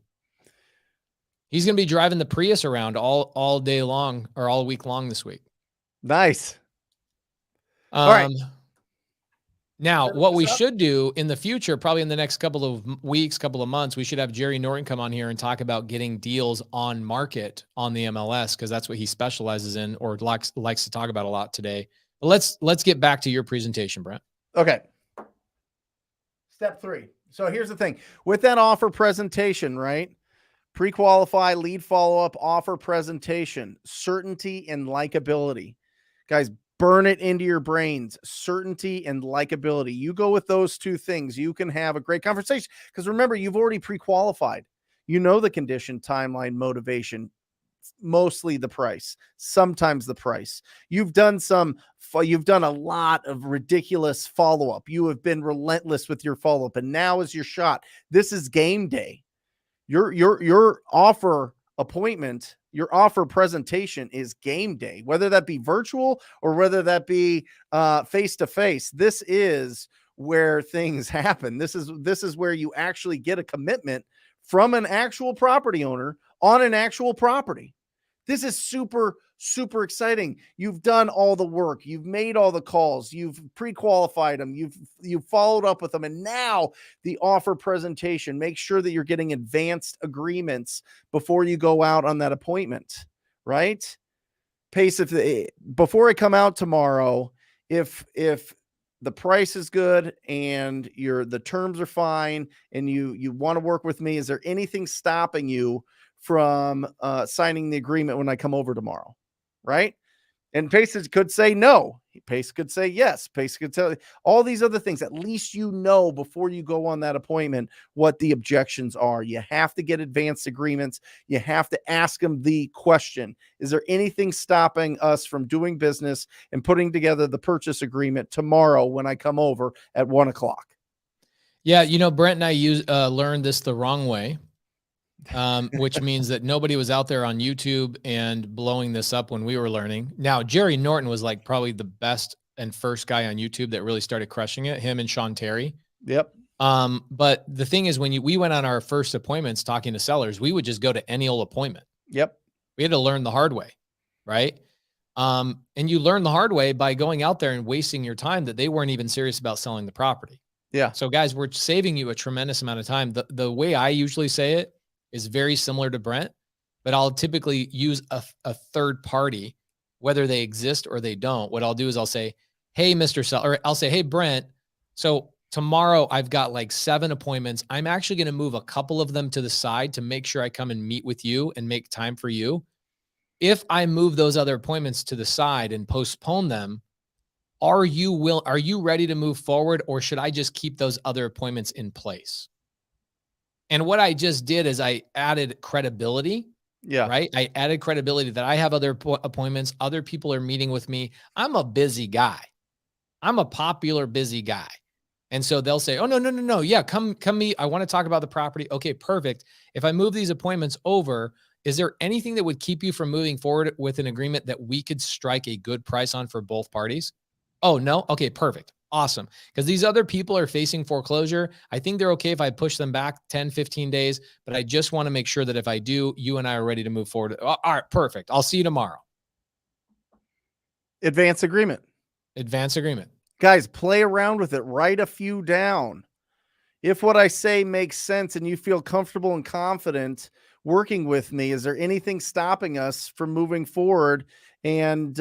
He's going to be driving the Prius around all day long, or all week long this week. Nice. All right. Now, what we should do in the future, probably in the next couple of weeks, couple of months, we should have Jerry Norton come on here and talk about getting deals on market on the MLS, because that's what he specializes in, or likes to talk about a lot today. But let's get back to your presentation, Brent. Okay. Step 3. So here's the thing. With that offer presentation, right? Pre-qualify, lead follow-up, offer presentation, certainty and likability. Guys, burn it into your brains. Certainty and likability. You go with those 2 things, you can have a great conversation. Because remember, you've already pre-qualified. You know the condition, timeline, motivation, mostly the price, sometimes the price. You've done a lot of ridiculous follow-up. You have been relentless with your follow-up, and now is your shot. This is game day. Your offer appointment, your offer presentation is game day, whether that be virtual or whether that be face-to-face. This is where things happen. This is where you actually get a commitment from an actual property owner on an actual property. This is super, super exciting. You've done all the work. You've made all the calls. You've pre-qualified them. You've followed up with them. And now the offer presentation, make sure that you're getting advanced agreements before you go out on that appointment, right? Pace, before I come out tomorrow, if the price is good and the terms are fine and you want to work with me, is there anything stopping you from signing the agreement when I come over tomorrow? Right? And Pace could say no. Pace could say yes. Pace could tell all these other things. At least you know before you go on that appointment what the objections are. You have to get advanced agreements. You have to ask them the question: is there anything stopping us from doing business and putting together the purchase agreement tomorrow when I come over at 1:00? Yeah, Brent and I learned this the wrong way. Which means that nobody was out there on YouTube and blowing this up when we were learning. Now, Jerry Norton was like probably the best and first guy on YouTube that really started crushing it, him and Sean Terry. Yep. But the thing is, when we went on our first appointments talking to sellers, we would just go to any old appointment. Yep. We had to learn the hard way, right? And you learn the hard way by going out there and wasting your time that they weren't even serious about selling the property. Yeah. So guys, we're saving you a tremendous amount of time. The way I usually say it is very similar to Brent, but I'll typically use a third party, whether they exist or they don't. What I'll do is I'll say, hey, Mr. Seller, or I'll say, hey, Brent, so tomorrow I've got like 7 appointments. I'm actually going to move a couple of them to the side to make sure I come and meet with you and make time for you. If I move those other appointments to the side and postpone them, are you ready to move forward, or should I just keep those other appointments in place? And what I just did is I added credibility. Yeah. Right. I added credibility that I have other appointments. Other people are meeting with me. I'm a busy guy. I'm a popular, busy guy. And so they'll say, oh, no. Yeah, come meet. I want to talk about the property. Okay, perfect. If I move these appointments over, is there anything that would keep you from moving forward with an agreement that we could strike a good price on for both parties? Oh, no? Okay, perfect. Awesome. Because these other people are facing foreclosure. I think they're okay if I push them back 10, 15 days, but I just want to make sure that if I do, you and I are ready to move forward. All right, perfect. I'll see you tomorrow. Advance agreement. Advance agreement. Guys, play around with it. Write a few down. If what I say makes sense and you feel comfortable and confident working with me, is there anything stopping us from moving forward and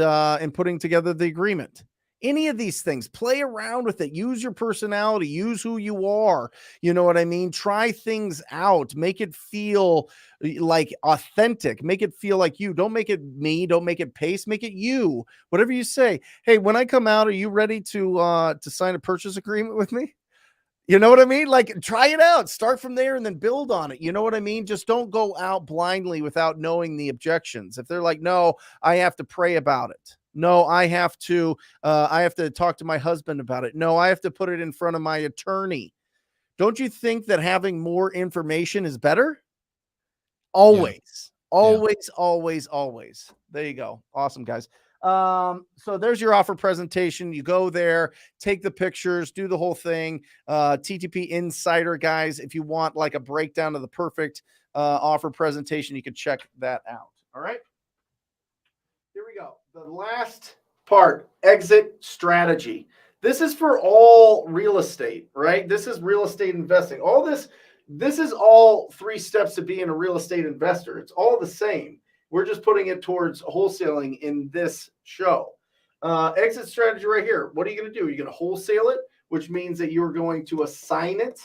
putting together the agreement? Any of these things, play around with it. Use your personality, use who you are. You know what I mean? Try things out, make it feel like authentic, make it feel like you. Don't make it me, don't make it Pace, make it you. Whatever you say. Hey, when I come out, are you ready to sign a purchase agreement with me? You know what I mean? Like, try it out, start from there and then build on it. You know what I mean? Just don't go out blindly without knowing the objections. If they're like, no, I have to pray about it. No, I have to talk to my husband about it. No, I have to put it in front of my attorney. Don't you think that having more information is better? Always, always. There you go. Awesome, guys. So there's your offer presentation. You go there, take the pictures, do the whole thing. TTP Insider, guys, if you want like a breakdown of the perfect offer presentation, you can check that out. All right. Here we go. The last part, exit strategy. This is for all real estate, right? This is real estate investing. All this is all 3 steps to being a real estate investor. It's all the same. We're just putting it towards wholesaling in this show. Exit strategy right here. What are you going to do? You're going to wholesale it, which means that you're going to assign it.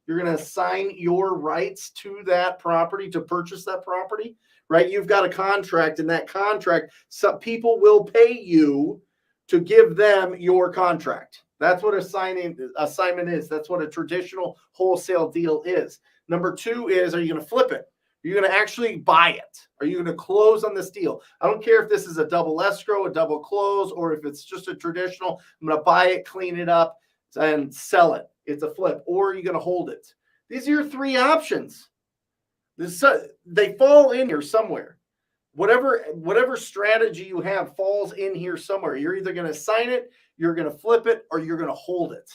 You're going to assign your rights to that property to purchase that property, right? You've got a contract, and that contract, some people will pay you to give them your contract. That's what assignment is. That's what a traditional wholesale deal is. Number 2 is, are you going to flip it? Are you going to actually buy it? Are you going to close on this deal? I don't care if this is a double escrow, a double close, or if it's just a traditional, I'm going to buy it, clean it up, and sell it. It's a flip. Or are you going to hold it? These are your 3 options. They fall in here somewhere. Whatever strategy you have falls in here somewhere. You're either going to sign it, you're going to flip it, or you're going to hold it.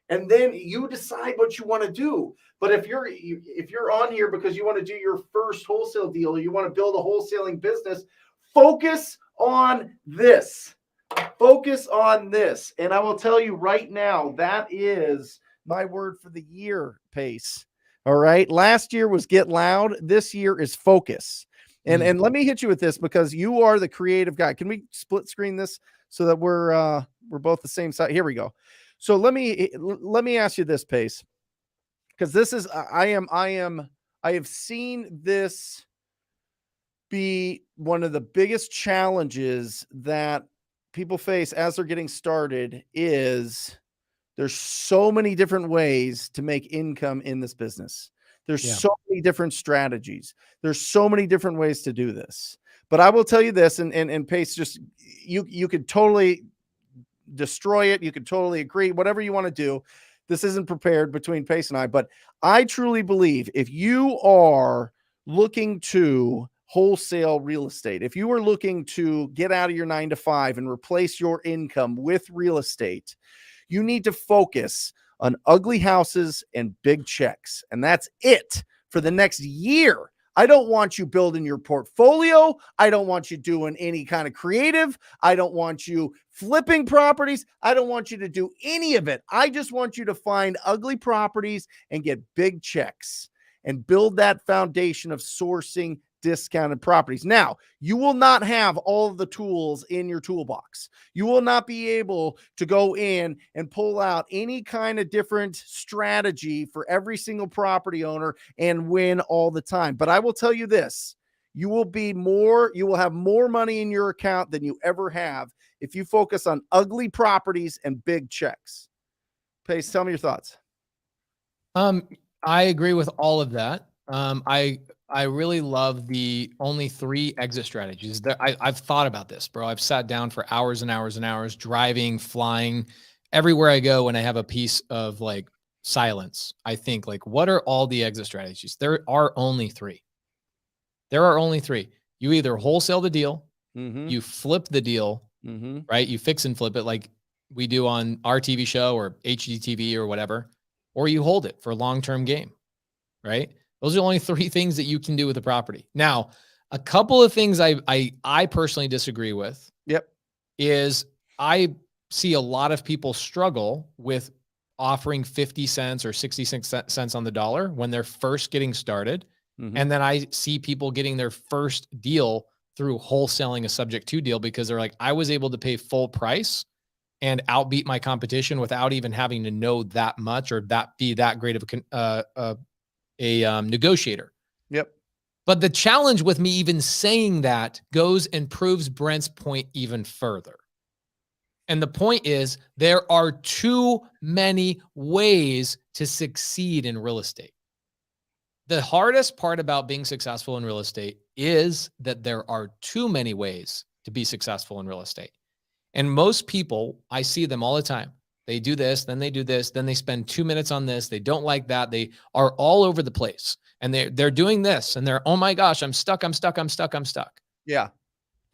And then you decide what you want to do. But if you're on here because you want to do your first wholesale deal, you want to build a wholesaling business, focus on this. Focus on this. And I will tell you right now, that is my word for the year, Pace. All right. Last year was get loud. This year is focus. And let me hit you with this because you are the creative guy. Can we split screen this so that we're both the same side? Here we go. So let me ask you this, Pace, because this is I have seen this be one of the biggest challenges that people face as they're getting started. Is there's so many different ways to make income in this business. There's so many different strategies. There's so many different ways to do this. But I will tell you this, and Pace, just you could totally destroy it. You could totally agree, whatever you want to do. This isn't prepared between Pace and I, but I truly believe if you are looking to wholesale real estate, if you are looking to get out of your 9-to-5 and replace your income with real estate, you need to focus on ugly houses and big checks. And that's it for the next year. I don't want you building your portfolio. I don't want you doing any kind of creative. I don't want you flipping properties. I don't want you to do any of it. I just want you to find ugly properties and get big checks and build that foundation of sourcing discounted properties. Now, you will not have all of the tools in your toolbox. You will not be able to go in and pull out any kind of different strategy for every single property owner and win all the time. But I will tell you this, you will have more money in your account than you ever have if you focus on ugly properties and big checks. Pace, tell me your thoughts. I agree with all of that. I really love the only 3 exit strategies. I've thought about this, bro. I've sat down for hours and hours and hours, driving, flying, everywhere I go when I have a piece of like silence. I think like, what are all the exit strategies? There are only 3. There are only 3. You either wholesale the deal, you flip the deal, right? You fix and flip it like we do on our TV show or HGTV or whatever, or you hold it for a long-term game, right? Those are only 3 things that you can do with the property. Now, a couple of things I personally disagree with. Yep. Is I see a lot of people struggle with offering 50 cents or 66 cents on the dollar when they're first getting started. And then I see people getting their first deal through wholesaling a subject to deal because they're like, I was able to pay full price and outbeat my competition without even having to know that much or be that great of a negotiator. Yep. But the challenge with me even saying that goes and proves Brent's point even further. And the point is there are too many ways to succeed in real estate. The hardest part about being successful in real estate is that there are too many ways to be successful in real estate. And most people, I see them all the time. They do this, then they do this, then they spend 2 minutes on this. They don't like that. They are all over the place and they're doing this and they're, oh my gosh, I'm stuck. Yeah.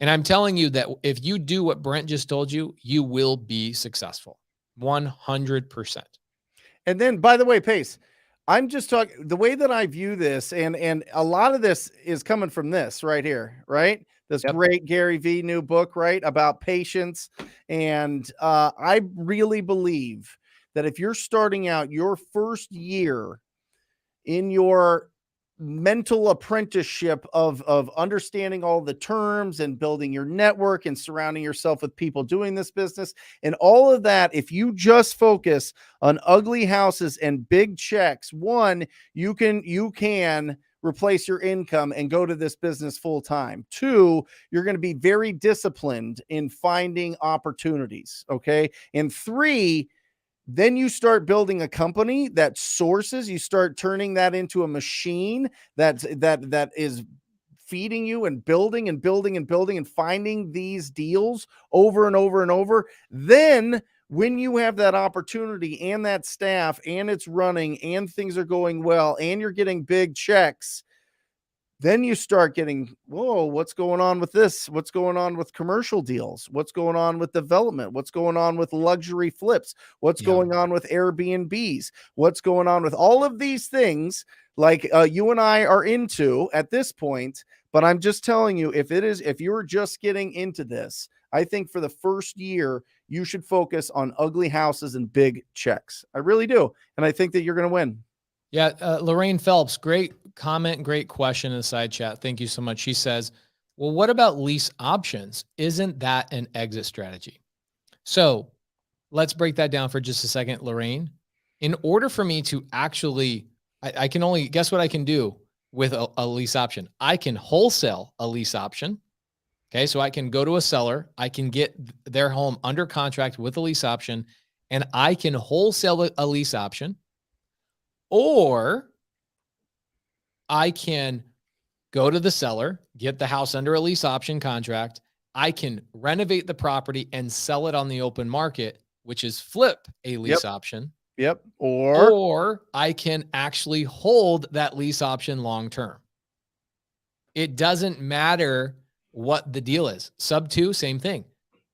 And I'm telling you that if you do what Brent just told you, you will be successful 100%. And then, by the way, Pace, I'm just talking the way that I view this, and a lot of this is coming from this right here, right? This great Gary V new book, right? About patience. And I really believe that if you're starting out your first year in your mental apprenticeship of understanding all the terms and building your network and surrounding yourself with people doing this business and all of that, if you just focus on ugly houses and big checks, one, you can replace your income and go to this business full time. 2, you're going to be very disciplined in finding opportunities. Okay. And 3, then you start building a company that sources, you start turning that into a machine that is feeding you and building and finding these deals over and over and over. Then when you have that opportunity and that staff and it's running and things are going well and you're getting big checks, then you start getting, whoa, what's going on with this? What's going on with commercial deals? What's going on with development? What's going on with luxury flips? What's going on with Airbnbs? What's going on with all of these things like you and I are into at this point? But I'm just telling you, if you're just getting into this, I think for the first year, you should focus on ugly houses and big checks. I really do. And I think that you're going to win. Yeah. Lorraine Phelps, great comment, great question in the side chat. Thank you so much. She says, well, what about lease options? Isn't that an exit strategy? So let's break that down for just a second, Lorraine. In order for me to actually, I can only guess what I can do with a lease option. I can wholesale a lease option. Okay. So I can go to a seller, I can get their home under contract with a lease option, and I can wholesale a lease option. Or I can go to the seller, get the house under a lease option contract. I can renovate the property and sell it on the open market, which is flip a lease option. Yep. Or I can actually hold that lease option long term. It doesn't matter what the deal is. Sub 2, same thing.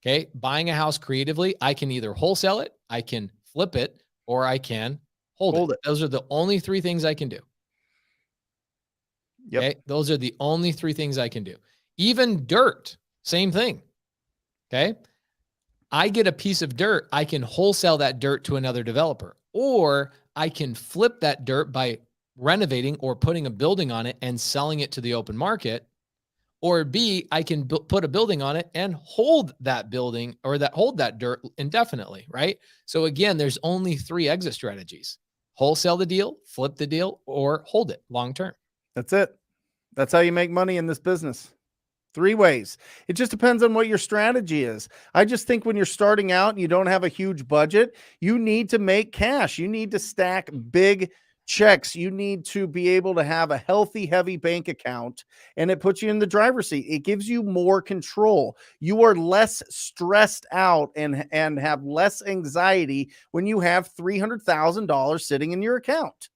Okay. Buying a house creatively, I can either wholesale it, I can flip it, or I can hold it. Those are the only 3 things I can do. Yep. Okay. Those are the only 3 things I can do. Even dirt, same thing. Okay. I get a piece of dirt. I can wholesale that dirt to another developer, or I can flip that dirt by renovating or putting a building on it and selling it to the open market. Or B, I can put a building on it and hold that building or hold that dirt indefinitely, right? So again, there's only 3 exit strategies: wholesale the deal, flip the deal, or hold it long term. That's it. That's how you make money in this business. 3 ways. It just depends on what your strategy is. I just think when you're starting out and you don't have a huge budget, you need to make cash. You need to stack big checks. You need to be able to have a healthy, heavy bank account, and it puts you in the driver's seat. It gives you more control. You are less stressed out and have less anxiety when you have $300,000 sitting in your account.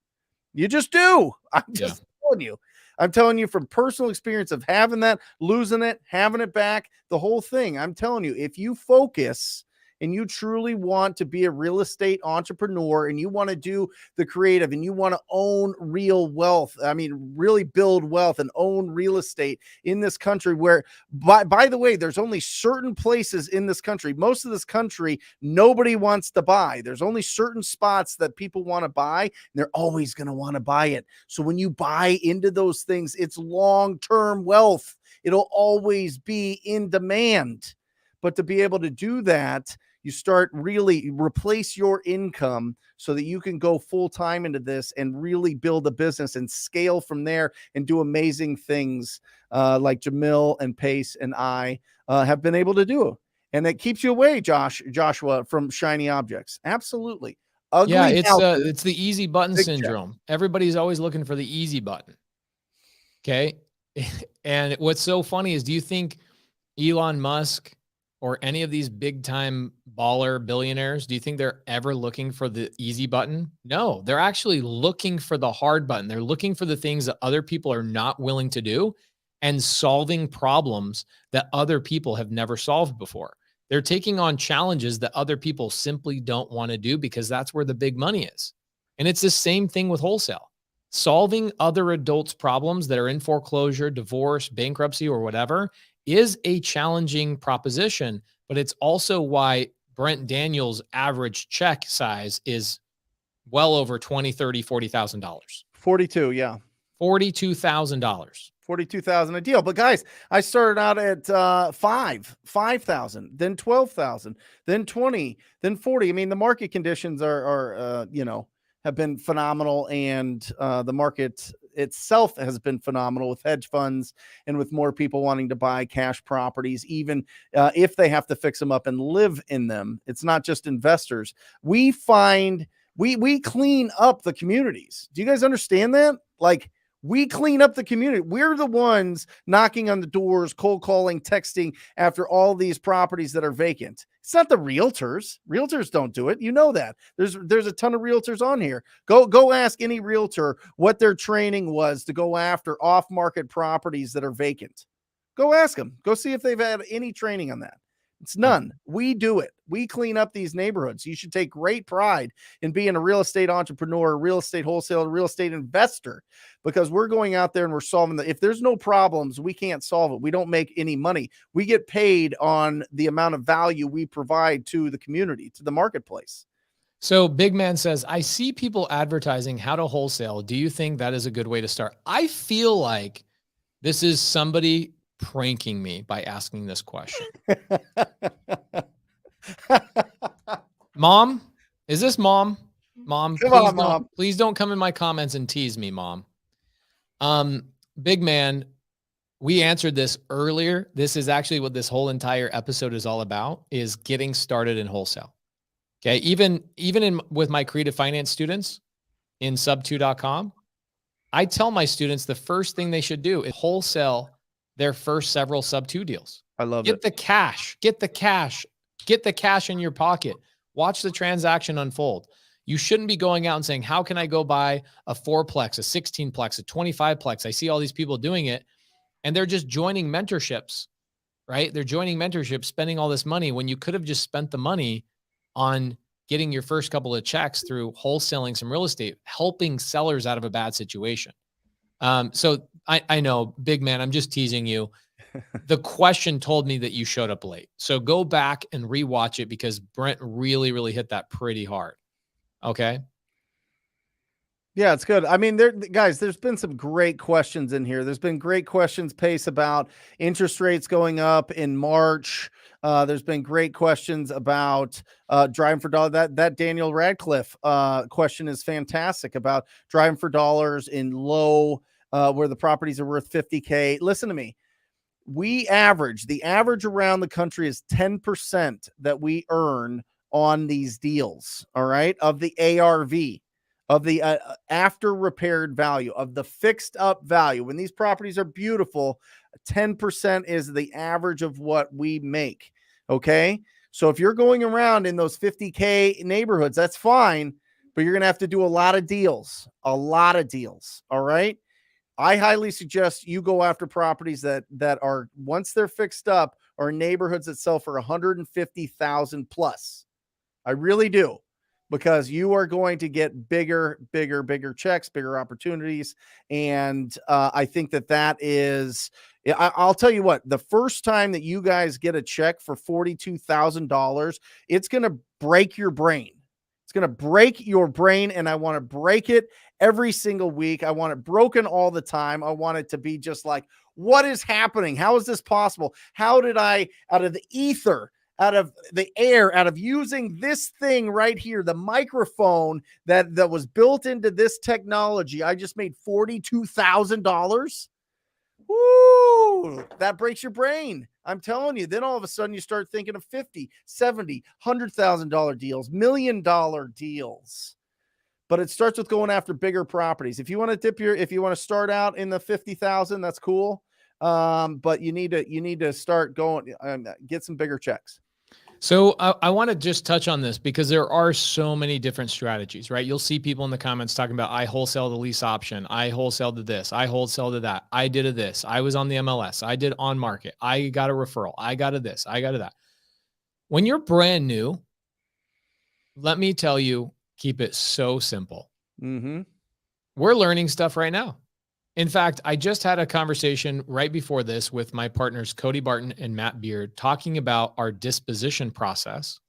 You just do. I'm just telling you. I'm telling you from personal experience of having that, losing it, having it back, the whole thing. I'm telling you, if you focus and you truly want to be a real estate entrepreneur and you want to do the creative and you want to own real wealth, I mean, really build wealth and own real estate in this country where, by the way, there's only certain places in this country. Most of this country, nobody wants to buy. There's only certain spots that people want to buy, and they're always going to want to buy it. So when you buy into those things, it's long-term wealth. It'll always be in demand. But to be able to do that, you start really replace your income so that you can go full time into this and really build a business and scale from there and do amazing things like Jamil and Pace and I have been able to do. And it keeps you away, Joshua, from shiny objects. Absolutely. Ugly It's the easy button syndrome. Check. Everybody's always looking for the easy button. Okay. And what's so funny is, do you think Elon Musk or any of these big time baller billionaires, do you think they're ever looking for the easy button? No, they're actually looking for the hard button. They're looking for the things that other people are not willing to do and solving problems that other people have never solved before. They're taking on challenges that other people simply don't want to do because that's where the big money is. And it's the same thing with wholesale. Solving other adults' problems that are in foreclosure, divorce, bankruptcy, or whatever is a challenging proposition, but it's also why Brent Daniels' average check size is well over $20,000, $30,000, $40,000. 42, yeah. $42,000. 42,000 a deal. But guys, I started out at 5,000, then 12,000, then 20, then 40. I mean, the market conditions are have been phenomenal, and the market itself has been phenomenal with hedge funds and with more people wanting to buy cash properties, even if they have to fix them up and live in them. It's not just investors. We find we clean up the communities. Do you guys understand that? Like, we clean up the community. We're the ones knocking on the doors, cold calling, texting after all these properties that are vacant. It's not the realtors. Realtors don't do it. You know that. There's a ton of realtors on here. Go ask any realtor what their training was to go after off-market properties that are vacant. Go ask them. Go see if they've had any training on that. It's none. We do it. We clean up these neighborhoods. You should take great pride in being a real estate entrepreneur, a real estate wholesaler, a real estate investor, because we're going out there and we're solving if there's no problems, we can't solve it. We don't make any money. We get paid on the amount of value we provide to the community, to the marketplace. So Big Man says, I see people advertising how to wholesale. Do you think that is a good way to start? I feel like this is somebody pranking me by asking this question. Mom, is this mom? Mom, please don't come in my comments and tease me, Mom. Big Man, we answered this earlier. This is actually what this whole entire episode is all about, is getting started in wholesale. Okay. Even with my creative finance students in sub2.com, I tell my students the first thing they should do is wholesale their first several sub2 deals. I love it. Get the cash in your pocket. Watch the transaction unfold. You shouldn't be going out and saying, how can I go buy a 4-plex, a 16-plex, a 25-plex? I see all these people doing it, and they're just joining mentorships, right? They're joining mentorships, spending all this money when you could have just spent the money on getting your first couple of checks through wholesaling some real estate, helping sellers out of a bad situation. So I know, big man, I'm just teasing you. The question told me that you showed up late. So go back and rewatch it because Brent really, really hit that pretty hard. Okay. Yeah, it's good. I mean, guys, there's been some great questions in here. There's been great questions, Pace, about interest rates going up in March. There's been great questions about driving for dollars. That Daniel Radcliffe question is fantastic about driving for dollars in low where the properties are worth 50K. Listen to me. The average around the country is 10% that we earn on these deals. All right, of the ARV, of the after repaired value, of the fixed up value. When these properties are beautiful, 10% is the average of what we make. Okay. So if you're going around in those 50K neighborhoods, that's fine, but you're going to have to do a lot of deals. All right. I highly suggest you go after properties that are, once they're fixed up, are neighborhoods that sell for 150,000 plus. I really do, because you are going to get bigger checks, bigger opportunities. And I think that is, I'll tell you what, the first time that you guys get a check for $42,000, it's going to break your brain. It's going to break your brain, and I want to break it every single week. I want it broken all the time. I want it to be just like, what is happening? How is this possible? How did I, out of the ether, out of the air, out of using this thing right here, the microphone that was built into this technology, I just made $42,000? Woo! That breaks your brain. I'm telling you. Then all of a sudden you start thinking of 50, 70, $100,000 deals, $1 million deals. But it starts with going after bigger properties. If you want to start out in the 50,000, that's cool. But you need to start going, get some bigger checks. So I want to just touch on this because there are so many different strategies, right? You'll see people in the comments talking about, I wholesale the lease option. I wholesale to this. I wholesale to that. I did a this. I was on the MLS. I did on market. I got a referral. I got a this. I got a that. When you're brand new, let me tell you, keep it so simple. Mm-hmm. We're learning stuff right now. In fact, I just had a conversation right before this with my partners, Cody Barton and Matt Beard, talking about our disposition process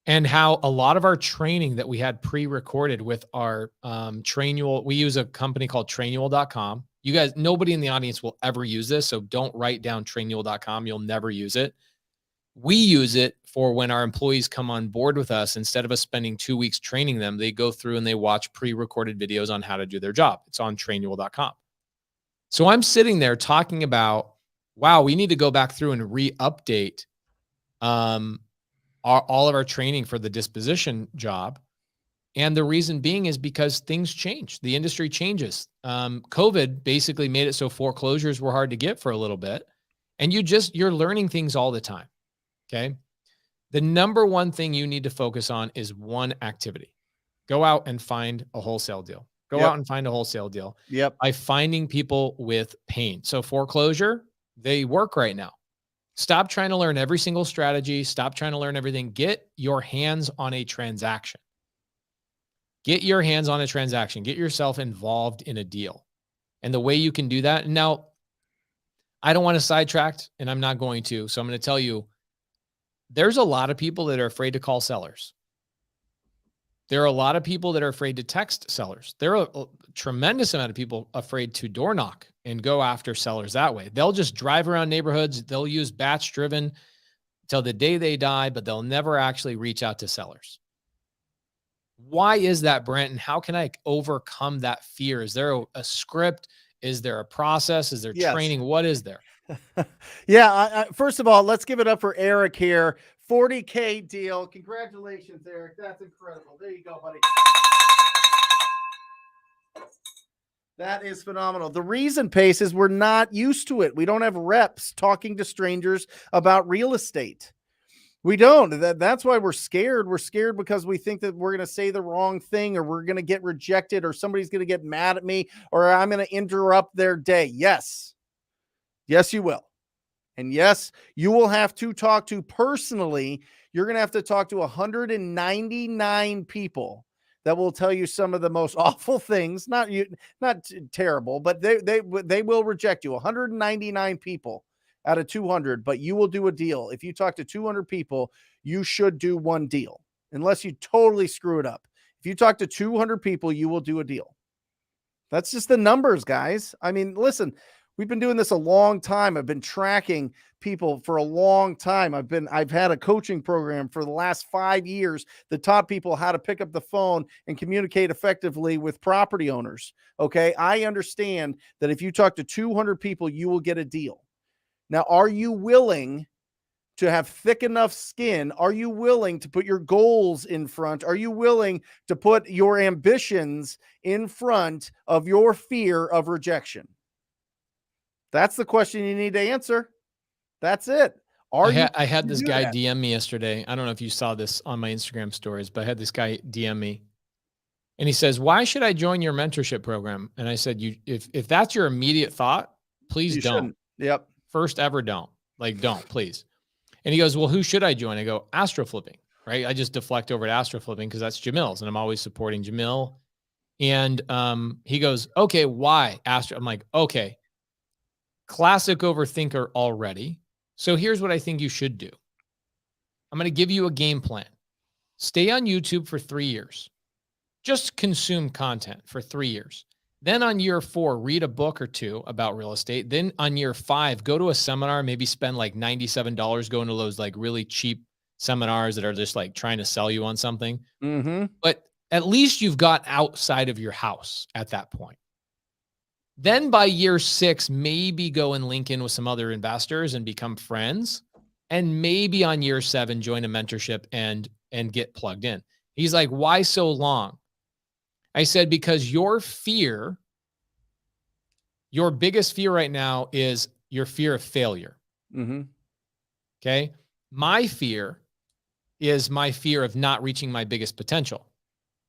and how a lot of our training that we had pre-recorded with our Trainual, we use a company called Trainual.com. You guys, nobody in the audience will ever use this, so don't write down Trainual.com. You'll never use it. We use it for when our employees come on board with us. Instead of us spending 2 weeks training them, they go through and they watch pre-recorded videos on how to do their job. It's on Trainual.com. So I'm sitting there talking about, wow, we need to go back through and re-update all of our training for the disposition job. And the reason being is because things change. The industry changes. COVID basically made it so foreclosures were hard to get for a little bit. And you're learning things all the time. Okay. The number one thing you need to focus on is one activity. Go out and find a wholesale deal. Go out and find a wholesale deal. Yep. By finding people with pain. So foreclosure, they work right now. Stop trying to learn every single strategy. Stop trying to learn everything. Get your hands on a transaction. Get your hands on a transaction. Get yourself involved in a deal. And the way you can do that. Now, I don't want to sidetrack, and I'm not going to. So I'm going to tell you, there's a lot of people that are afraid to call sellers. There are a lot of people that are afraid to text sellers. There are a tremendous amount of people afraid to door knock and go after sellers that way. They'll just drive around neighborhoods. They'll use batch driven till the day they die, but they'll never actually reach out to sellers. Why is that, Brent? And how can I overcome that fear? Is there a script? Is there a process? Is there training? What is there? Yeah. First of all, let's give it up for Eric here. 40K deal. Congratulations, Eric. That's incredible. There you go, buddy. That is phenomenal. The reason, Pace, is we're not used to it. We don't have reps talking to strangers about real estate. We don't. That's why we're scared. We're scared because we think that we're going to say the wrong thing, or we're going to get rejected, or somebody's going to get mad at me, or I'm going to interrupt their day. Yes. Yes, you will. And yes, you will have to talk to personally. You're going to have to talk to 199 people that will tell you some of the most awful things, not terrible, but they will reject you. 199 people out of 200, but you will do a deal. If you talk to 200 people, you should do one deal unless you totally screw it up. If you talk to 200 people, you will do a deal. That's just the numbers, guys. I mean, listen, we've been doing this a long time. I've been tracking people for a long time. I've had a coaching program for the last 5 years that taught people how to pick up the phone and communicate effectively with property owners. Okay. I understand that if you talk to 200 people, you will get a deal. Now, are you willing to have thick enough skin? Are you willing to put your goals in front? Are you willing to put your ambitions in front of your fear of rejection? That's the question you need to answer. That's it. I had this guy DM me yesterday. I don't know if you saw this on my Instagram stories, but I had this guy DM me and he says, "Why should I join your mentorship program?" And I said, if that's your immediate thought, please don't. Shouldn't. Yep. First ever don't. Like, don't, please. And he goes, "Well, who should I join?" I go, "Astro Flipping," right? I just deflect over to Astro Flipping because that's Jamil's and I'm always supporting Jamil. And he goes, "Okay, why Astro?" I'm like, "Okay, classic overthinker already. So here's what I think you should do. I'm going to give you a game plan. Stay on YouTube for 3 years. Just consume content for 3 years. Then on year 4, read a book or 2 about real estate. Then on year 5, go to a seminar, maybe spend like $97 going to those like really cheap seminars that are just like trying to sell you on something. Mm-hmm. But at least you've got outside of your house at that point. Then by year 6, maybe go and link in with some other investors and become friends. And maybe on year 7, join a mentorship and get plugged in." He's like, "Why so long?" I said, "Because your biggest fear right now is your fear of failure." Mm-hmm. Okay. My fear is my fear of not reaching my biggest potential.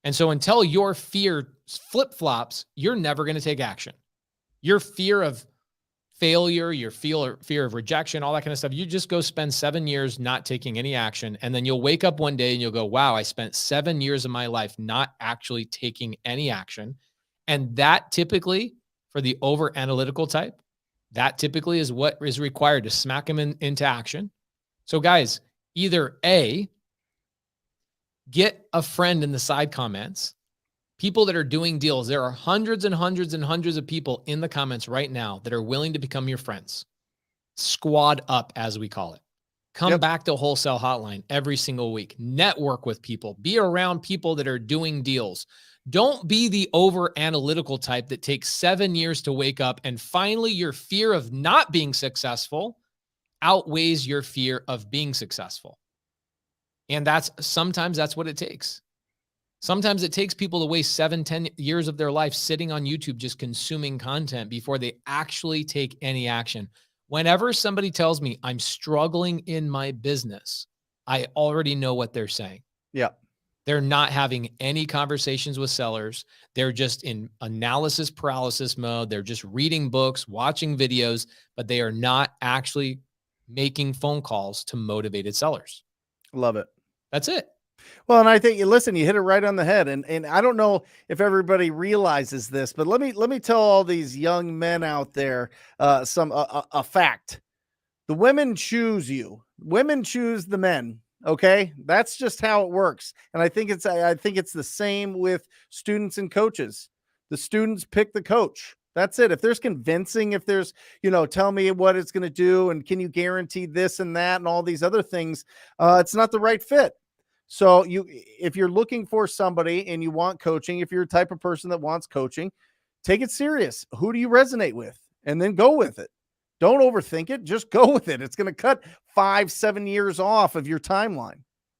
And so until your fear flip-flops, you're never going to take action. Your fear of failure, your fear of rejection, all that kind of stuff, you just go spend 7 years not taking any action. And then you'll wake up one day and you'll go, "Wow, I spent 7 years of my life not actually taking any action." And that typically, for the over analytical type, that typically is what is required to smack them into action. So guys, either A, get a friend in the side comments. People that are doing deals, there are hundreds and hundreds and hundreds of people in the comments right now that are willing to become your friends. Squad up, as we call it. Come back to Wholesale Hotline every single week. Network with people. Be around people that are doing deals. Don't be the over analytical type that takes 7 years to wake up and finally your fear of not being successful outweighs your fear of being successful. And sometimes that's what it takes. Sometimes it takes people to waste 7-10 years of their life sitting on YouTube just consuming content before they actually take any action. Whenever somebody tells me I'm struggling in my business, I already know what they're saying. Yeah. They're not having any conversations with sellers. They're just in analysis paralysis mode. They're just reading books, watching videos, but they are not actually making phone calls to motivated sellers. Love it. That's it. Well, and I think you hit it right on the head. And I don't know if everybody realizes this, but let me tell all these young men out there a fact. The women choose you. Women choose the men. Okay, that's just how it works. And I think it's the same with students and coaches. The students pick the coach. That's it. If there's convincing, if there's, tell me what it's going to do and can you guarantee this and that and all these other things, it's not the right fit. So if you're looking for somebody and you want coaching, if you're a type of person that wants coaching, take it serious. Who do you resonate with? And then go with it. Don't overthink it. Just go with it. It's going to cut 5-7 years off of your timeline.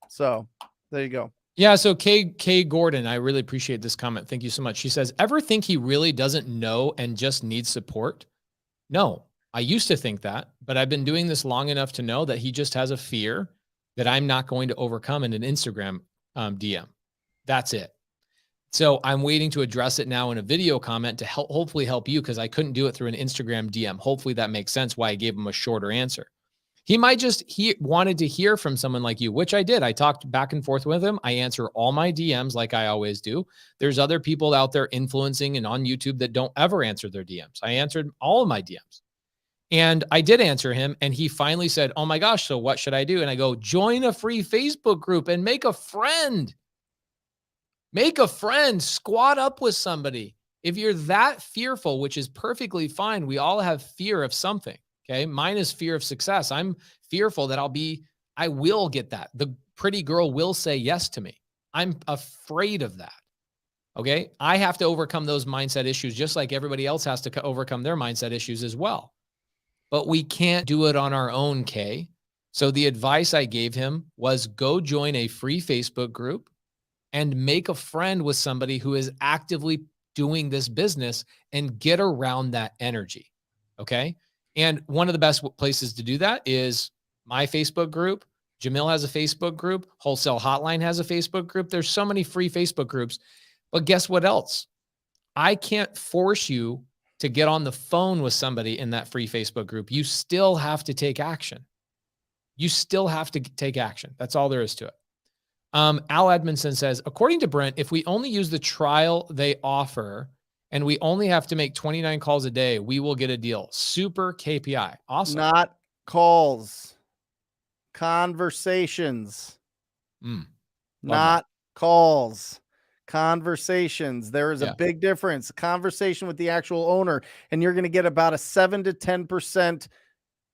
So there you go. Yeah. So Kay Gordon, I really appreciate this comment. Thank you so much. She says, "Ever think he really doesn't know and just needs support?" No, I used to think that, but I've been doing this long enough to know that he just has a fear that I'm not going to overcome in an Instagram DM. That's it. So I'm waiting to address it now in a video comment to hopefully help you, because I couldn't do it through an Instagram DM. Hopefully that makes sense why I gave him a shorter answer. He might just, he wanted to hear from someone like you, which I did. I talked back and forth with him. I answer all my DMs like I always do. There's other people out there influencing and on YouTube that don't ever answer their DMs. I answered all of my DMs. And I did answer him. And he finally said, oh my gosh, so what should I do? And I go, join a free Facebook group and make a friend. Make a friend, squat up with somebody. If you're that fearful, which is perfectly fine, we all have fear of something. Okay. Mine is fear of success. I'm fearful that I will get that. The pretty girl will say yes to me. I'm afraid of that. Okay. I have to overcome those mindset issues just like everybody else has to overcome their mindset issues as well. But we can't do it on our own, Kay. So the advice I gave him was go join a free Facebook group and make a friend with somebody who is actively doing this business and get around that energy. Okay. And one of the best places to do that is my Facebook group. Jamil has a Facebook group. Wholesale Hotline has a Facebook group. There's so many free Facebook groups. But guess what else? I can't force you to get on the phone with somebody in that free Facebook group. You still have to take action. You still have to take action. That's all there is to it. Al Edmondson says, according to Brent, if we only use the trial they offer and we only have to make 29 calls a day, we will get a deal. Super KPI. Awesome. Not calls, conversations, not calls, conversations. There is a big difference. Conversation with the actual owner, and you're going to get about a 7 to 10%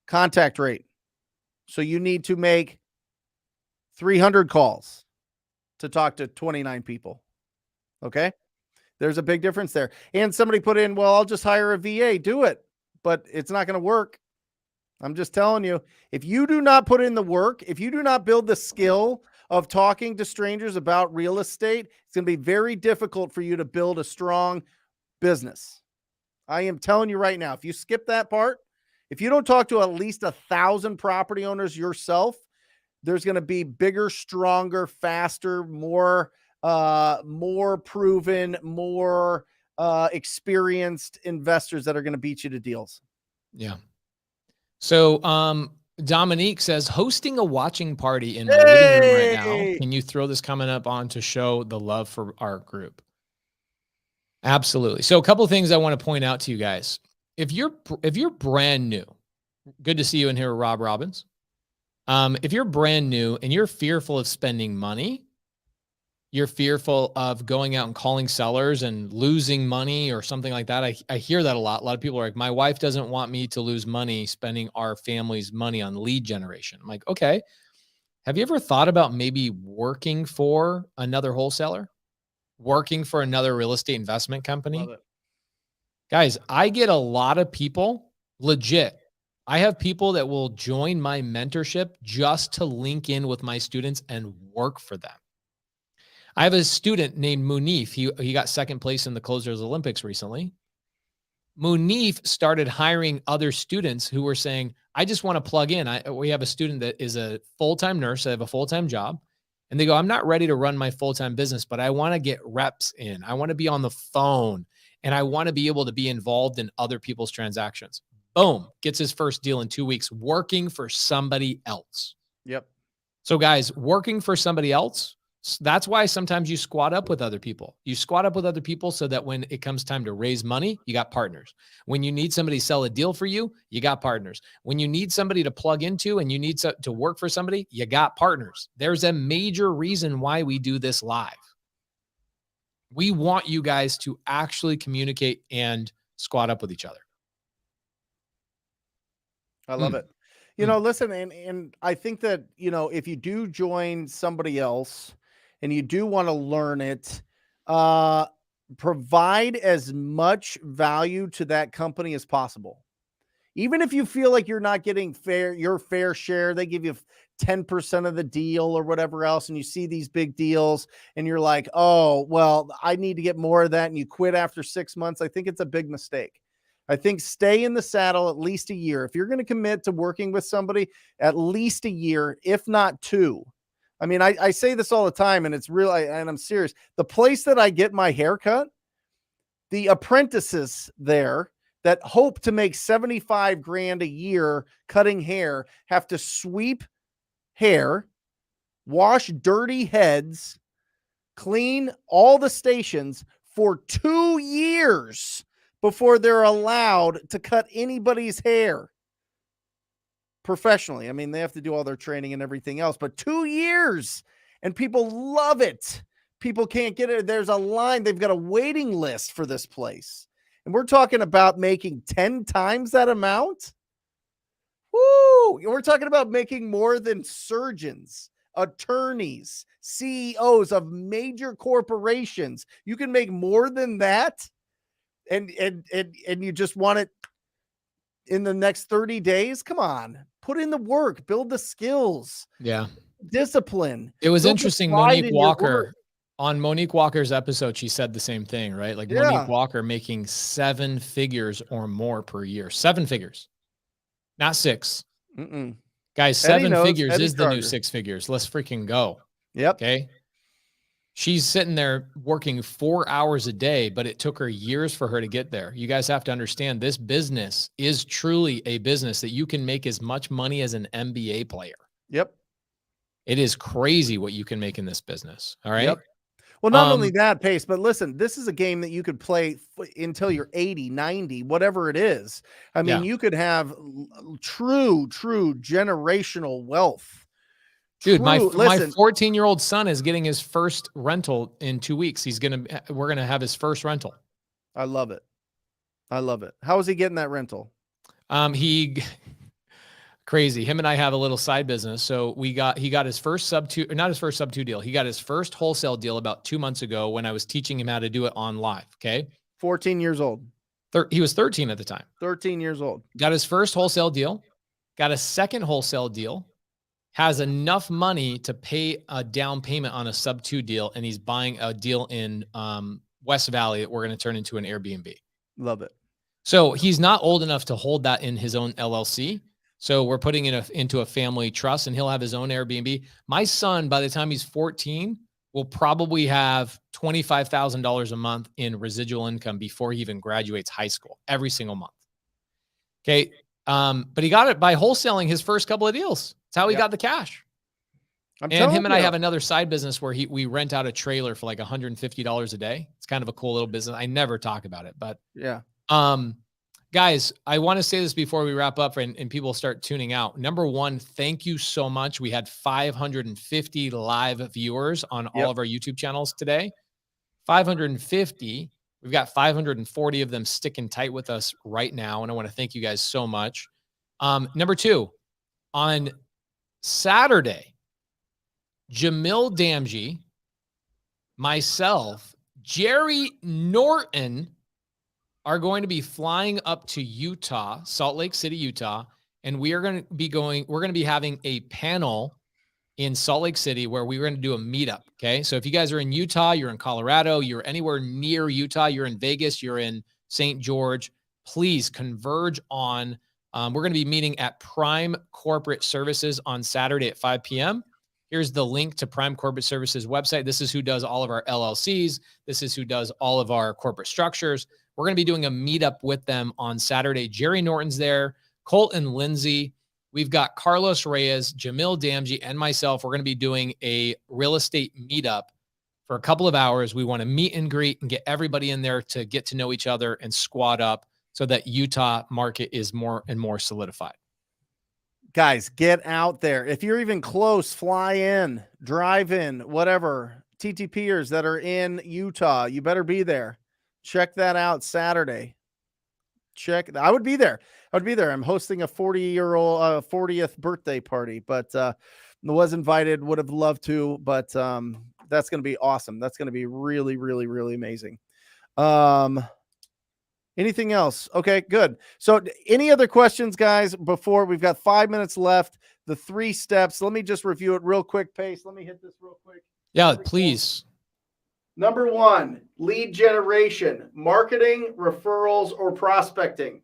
contact rate. So you need to make 300 calls to talk to 29 people. Okay. There's a big difference there. And somebody put in, well, I'll just hire a VA. Do it, but it's not going to work. I'm just telling you, if you do not put in the work, if you do not build the skill of talking to strangers about real estate, it's going to be very difficult for you to build a strong business. I am telling you right now, if you skip that part, if you don't talk to at least 1,000 property owners yourself, there's going to be bigger, stronger, faster, more proven, more experienced investors that are going to beat you to deals. Yeah. So Dominique says, hosting a watching party in my living room right now. Can you throw this comment up on to show the love for our group? Absolutely. So a couple of things I want to point out to you guys. If you're brand new, good to see you in here, Rob Robbins. If you're brand new and you're fearful of spending money, you're fearful of going out and calling sellers and losing money or something like that. I hear that a lot. A lot of people are like, my wife doesn't want me to lose money spending our family's money on lead generation. I'm like, okay. Have you ever thought about maybe working for another wholesaler? Working for another real estate investment company? Love it. Guys, I get a lot of people, legit. I have people that will join my mentorship just to link in with my students and work for them. I have a student named Munif. He got second place in the Closers Olympics recently. Munif started hiring other students who were saying, I just want to plug in. We have a student that is a full-time nurse. They have a full-time job. And they go, I'm not ready to run my full-time business, but I want to get reps in. I want to be on the phone and I want to be able to be involved in other people's transactions. Boom, gets his first deal in 2 weeks working for somebody else. Yep. So guys, working for somebody else, that's why sometimes you squat up with other people. You squat up with other people so that when it comes time to raise money, you got partners. When you need somebody to sell a deal for you, you got partners. When you need somebody to plug into and you need to work for somebody, you got partners. There's a major reason why we do this live. We want you guys to actually communicate and squat up with each other. I love it. You know, listen, and I think that, you know, if you do join somebody else and you do want to learn it, provide as much value to that company as possible. Even if you feel like you're not getting your fair share, they give you 10% of the deal or whatever else, and you see these big deals and you're like, oh, well, I need to get more of that, and you quit after 6 months. I think it's a big mistake. I think stay in the saddle at least a year. If you're going to commit to working with somebody, at least a year, if not 2. I mean, I say this all the time, and it's real, and I'm serious. The place that I get my hair cut, the apprentices there that hope to make 75 grand a year cutting hair have to sweep hair, wash dirty heads, clean all the stations for 2 years before they're allowed to cut anybody's hair professionally. I mean, they have to do all their training and everything else, but 2 years, and people love it. People can't get it. There's a line. They've got a waiting list for this place. And we're talking about making 10 times that amount. Woo! We're talking about making more than surgeons, attorneys, CEOs of major corporations. You can make more than that, and you just want it in the next 30 days. Come on, put in the work, build the skills, discipline. It was build the interesting. pride Monique in your Walker, work. on Monique Walker's episode, she said the same thing, right? Like Yeah. Monique Walker making 7 figures or more per year. 7 figures, not 6. Mm-mm. Guys, Eddie 7 knows. figures Eddie is the new Charger. 6 figures. Let's freaking go. Yep. Okay. She's sitting there working 4 hours a day, but it took her years for her to get there. You guys have to understand, this business is truly a business that you can make as much money as an NBA player. Yep. It is crazy what you can make in this business. All right. Yep. Well, not only that, Pace, but listen, this is a game that you could play until you're 80, 90, whatever it is. I mean, you could have true generational wealth. Dude, my 14-year-old son is getting his first rental in 2 weeks. We're going to have his first rental. I love it. I love it. How is he getting that rental? Crazy. Him and I have a little side business. So he got his first not his first sub 2 deal. He got his first wholesale deal about 2 months ago when I was teaching him how to do it on live. Okay. 14 years old. He was 13 at the time. 13 years old. Got his first wholesale deal, got a second wholesale deal, has enough money to pay a down payment on a sub 2 deal. And he's buying a deal in West Valley that we're going to turn into an Airbnb. Love it. So he's not old enough to hold that in his own LLC. So we're putting it into a family trust, and he'll have his own Airbnb. My son, by the time he's 14, will probably have $25,000 a month in residual income before he even graduates high school, every single month. Okay. But he got it by wholesaling his first couple of deals. That's how he got the cash. And him and I have another side business where we rent out a trailer for like $150 a day. It's kind of a cool little business. I never talk about it, but guys, I want to say this before we wrap up and people start tuning out. Number one, thank you so much. We had 550 live viewers on all of our YouTube channels today. 550. We've got 540 of them sticking tight with us right now. And I want to thank you guys so much. Number two, on Saturday, Jamil Damji, myself, Jerry Norton are going to be flying up to Utah, Salt Lake City, Utah, and we're going to be having a panel in Salt Lake City where we're going to do a meetup. Okay. So if you guys are in Utah, you're in Colorado, you're anywhere near Utah, you're in Vegas, you're in St. George, please converge on. We're going to be meeting at Prime Corporate Services on Saturday at 5 p.m. Here's the link to Prime Corporate Services website. This is who does all of our LLCs. This is who does all of our corporate structures. We're going to be doing a meetup with them on Saturday. Jerry Norton's there, Colton Lindsay. We've got Carlos Reyes, Jamil Damji, and myself. We're going to be doing a real estate meetup for a couple of hours. We want to meet and greet and get everybody in there to get to know each other and squad up so that Utah market is more and more solidified. Guys, get out there. If you're even close, fly in, drive in, whatever. TTPers that are in Utah, you better be there. Check that out Saturday. I would be there. I'm hosting a 40th birthday party, but was invited, would have loved to, but that's going to be awesome. That's going to be really, really, really amazing. Anything else? Okay, good. So any other questions, guys, before we've got 5 minutes left, the 3 steps. Let me just review it real quick, Pace. Let me hit this real quick. Yeah, please. Number 1, lead generation, marketing, referrals, or prospecting.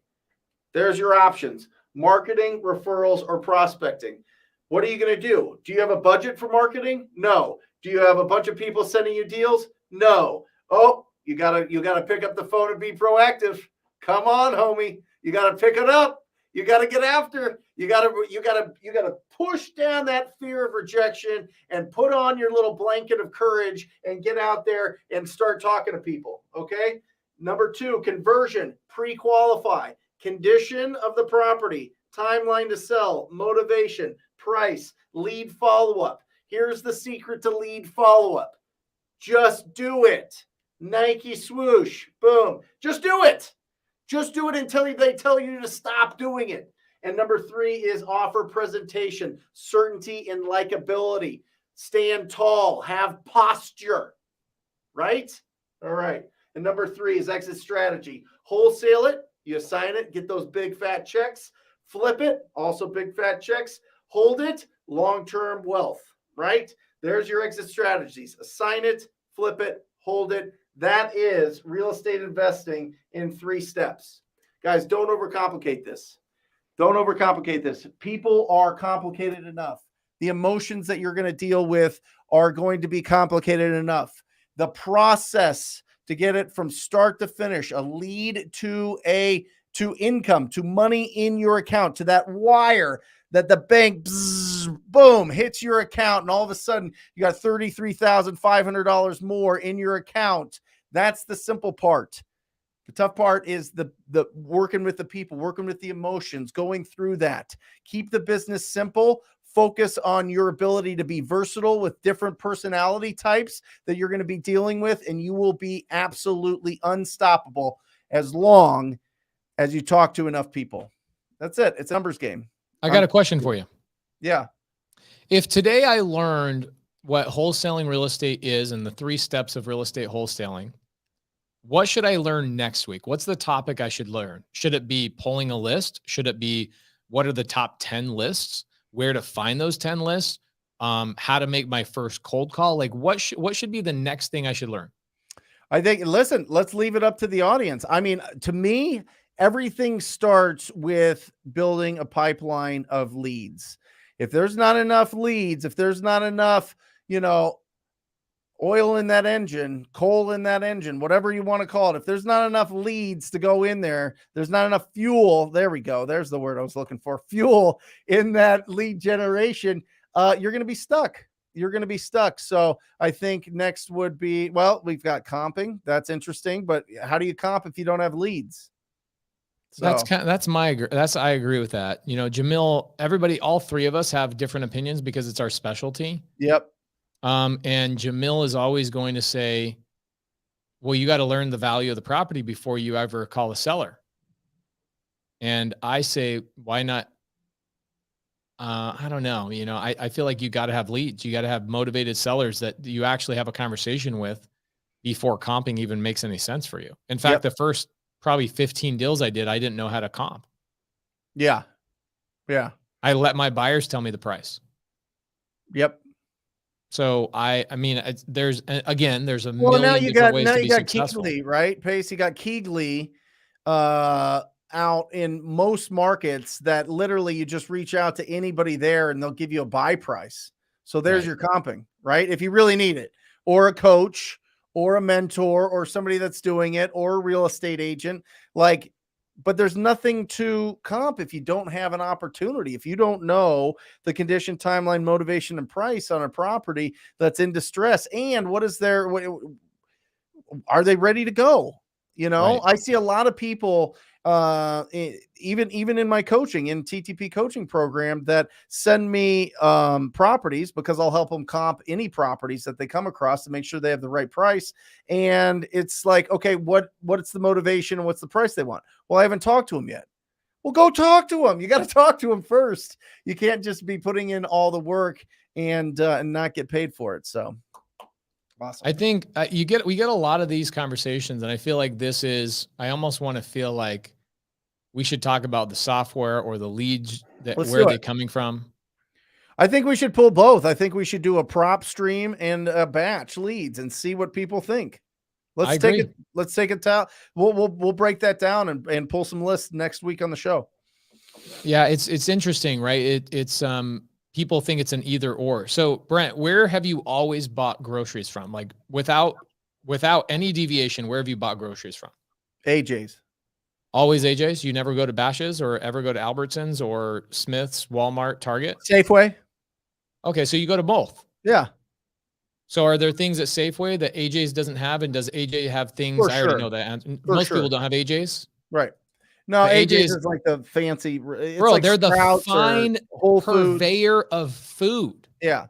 There's your options. Marketing, referrals, or prospecting. What are you going to do? Do you have a budget for marketing? No. Do you have a bunch of people sending you deals? No. Oh, you gotta pick up the phone and be proactive. Come on, homie. You got to pick it up. You got to get after. You got to push down that fear of rejection and put on your little blanket of courage and get out there and start talking to people. Okay. Number 2, conversion, pre-qualify, condition of the property, timeline to sell, motivation, price, lead follow-up. Here's the secret to lead follow-up. Just do it. Nike swoosh. Boom. Just do it. Just do it until they tell you to stop doing it. And number 3 is offer presentation, certainty and likability. Stand tall, have posture, right? All right. And number 3 is exit strategy. Wholesale it, you assign it, get those big fat checks. Flip it, also big fat checks. Hold it, long-term wealth, right? There's your exit strategies. Assign it, flip it, hold it. That is real estate investing in 3 steps. Guys, don't overcomplicate this. Don't overcomplicate this. People are complicated enough. The emotions that you're going to deal with are going to be complicated enough. The process to get it from start to finish, a lead to income, to money in your account, to that wire that the bank, boom, hits your account, and all of a sudden you got $33,500 more in your account. That's the simple part. The tough part is the working with the people, working with the emotions, going through that. Keep the business simple. Focus on your ability to be versatile with different personality types that you're going to be dealing with, and you will be absolutely unstoppable as long as you talk to enough people. That's it. It's a numbers game. I got a question for you. Yeah. If today I learned what wholesaling real estate is and the 3 steps of real estate wholesaling, what should I learn next week? What's the topic I should learn? Should it be pulling a list? Should it be what are the top 10 lists? Where to find those 10 lists? How to make my first cold call? Like what should be the next thing I should learn? I think, listen, let's leave it up to the audience. I mean, to me, everything starts with building a pipeline of leads. If there's not enough leads, if there's not enough, oil in that engine, coal in that engine, whatever you want to call it, if there's not enough leads to go in there, there's not enough fuel. There we go. There's the word I was looking for. Fuel in that lead generation. You're going to be stuck. You're going to be stuck. So I think next would be, well, we've got comping. That's interesting, but how do you comp if you don't have leads? So I agree with that. Jamil, everybody, all 3 of us have different opinions because it's our specialty. Yep. And Jamil is always going to say, well, you got to learn the value of the property before you ever call a seller. And I say, why not? I don't know. I feel like you got to have leads. You got to have motivated sellers that you actually have a conversation with before comping even makes any sense for you. In fact, the first probably 15 deals I did, I didn't know how to comp. Yeah. Yeah. I let my buyers tell me the price. Yep. So I mean, there's a million different ways to be successful. Keegley, right? Pace, you got Keegley out in most markets that literally you just reach out to anybody there and they'll give you a buy price. So there's your comping, right? If you really need it, or a coach or a mentor or somebody that's doing it or a real estate agent, but there's nothing to comp if you don't have an opportunity. If you don't know the condition, timeline, motivation, and price on a property that's in distress, and are they ready to go? Right. I see a lot of people, even in my coaching, in TTP coaching program, that send me properties because I'll help them comp any properties that they come across to make sure they have the right price. And it's like, okay, what's the motivation and what's the price they want? Well, I haven't talked to them yet. Well, go talk to them. You got to talk to them first. You can't just be putting in all the work and not get paid for it. So. Awesome. I think we get a lot of these conversations, and I feel like I almost want to feel like we should talk about the software or the leads where are they coming from? I think we should pull both. I think we should do a prop stream and a batch leads and see what people think. Let's take it down. We'll break that down and pull some lists next week on the show. Yeah, it's interesting, right? It's people think it's an either or. So Brent, where have you always bought groceries from? Like without any deviation, where have you bought groceries from? AJ's. Always AJ's? You never go to Bash's or ever go to Albertsons or Smith's, Walmart, Target? Safeway. Okay, so you go to both. Yeah. So are there things at Safeway that AJ's doesn't have? And does AJ have things? For I already sure. know that. For Most sure. people don't have AJ's. Right. No, But AJ's is like the fancy. It's Bro, like they're the Sprouts or fine Whole Foods. purveyor of food. Yeah.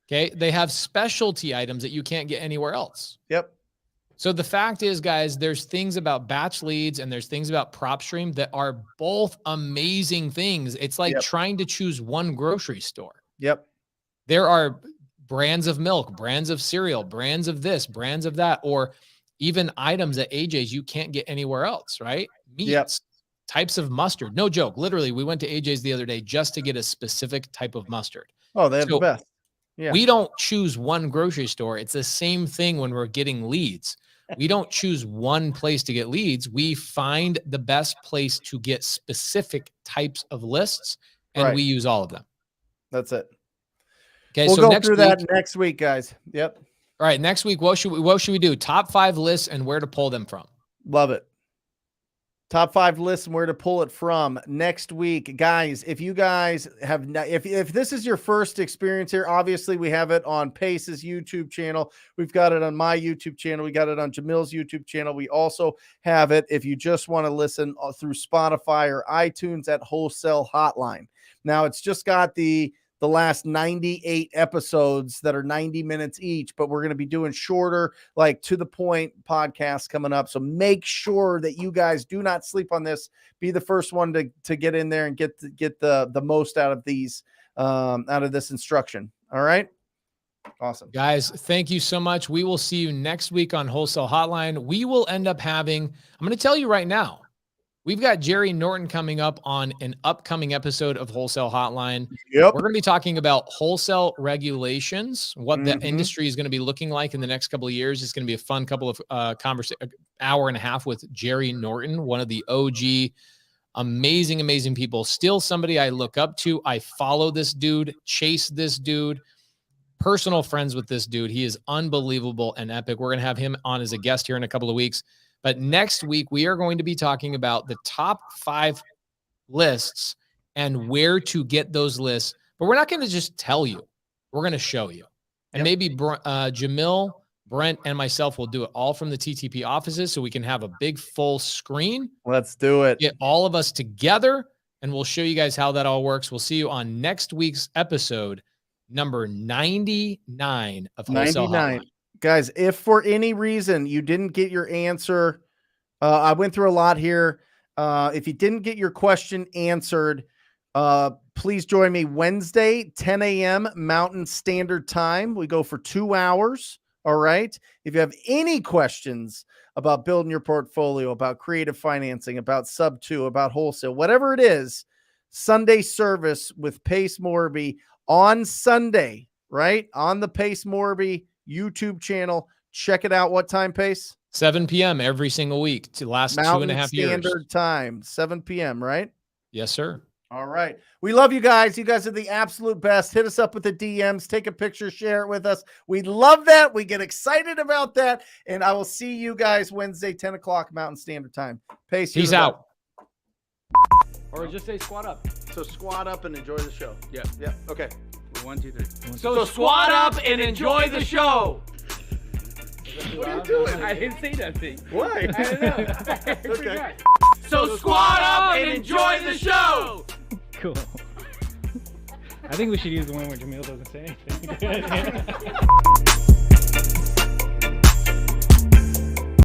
Okay. They have specialty items that you can't get anywhere else. Yep. So the fact is, guys, there's things about batch leads and there's things about PropStream that are both amazing things. It's like trying to choose one grocery store. Yep. There are brands of milk, brands of cereal, brands of this, brands of that, or even items at AJ's you can't get anywhere else, right? Meats, types of mustard. No joke. Literally, we went to AJ's the other day just to get a specific type of mustard. Oh, they have the best. Yeah. We don't choose one grocery store. It's the same thing when we're getting leads. We don't choose one place to get leads. We find the best place to get specific types of lists, and we use all of them. That's it. Okay, we'll so go next through week, that next week, guys. Yep. All right, next week, what should we do? Top 5 lists and where to pull them from. Love it. Top 5 lists and where to pull it from next week, guys. If you guys have, if this is your first experience here, obviously we have it on Pace's YouTube channel. We've got it on my YouTube channel. We got it on Jamil's YouTube channel. We also have it if you just want to listen through Spotify or iTunes at Wholesale Hotline. Now it's just got the last 98 episodes that are 90 minutes each, but we're going to be doing shorter, like to the point podcasts coming up. So make sure that you guys do not sleep on this. Be the first one to get in there and get the most out of these, out of this instruction. All right. Awesome. Guys, thank you so much. We will see you next week on Wholesale Hotline. We will end up having, I'm going to tell you right now, we've got Jerry Norton coming up on an upcoming episode of Wholesale Hotline. Yep. We're going to be talking about wholesale regulations, what the industry is going to be looking like in the next couple of years. It's going to be a fun couple of hour and a half with Jerry Norton, one of the OG, amazing people. Still somebody I look up to. I follow this dude, chase this dude, personal friends with this dude. He is unbelievable and epic. We're going to have him on as a guest here in a couple of weeks. But next week, we are going to be talking about the top 5 lists and where to get those lists. But we're not going to just tell you. We're going to show you. And maybe Jamil, Brent, and myself will do it all from the TTP offices so we can have a big full screen. Let's do it. Get all of us together, and we'll show you guys how that all works. We'll see you on next week's episode, number 99 of Wholesale 99. Hotline. Guys, if for any reason you didn't get your answer, I went through a lot here. If you didn't get your question answered, please join me Wednesday, 10 a.m. Mountain Standard Time. We go for 2 hours. All right. If you have any questions about building your portfolio, about creative financing, about sub 2, about wholesale, whatever it is, Sunday service with Pace Morby on Sunday, right? On the Pace Morby YouTube channel. Check it out. What time, Pace? 7 p.m. every single week to last Mountain 2.5 years. Standard Time, 7 p.m., right? Yes, sir. All right. We love you guys. You guys are the absolute best. Hit us up with the DMs. Take a picture. Share it with us. We love that. We get excited about that. And I will see you guys Wednesday, 10 o'clock Mountain Standard Time. Pace. Peace out. Or just say squat up. So squat up and enjoy the show. Yeah. Yeah. Okay. 1, 2, 3. So squat up and enjoy the show. What are you doing? I didn't say nothing. Why? I don't know. Okay. So squat up and enjoy the show. Cool. I think we should use the one where Jamil doesn't say anything.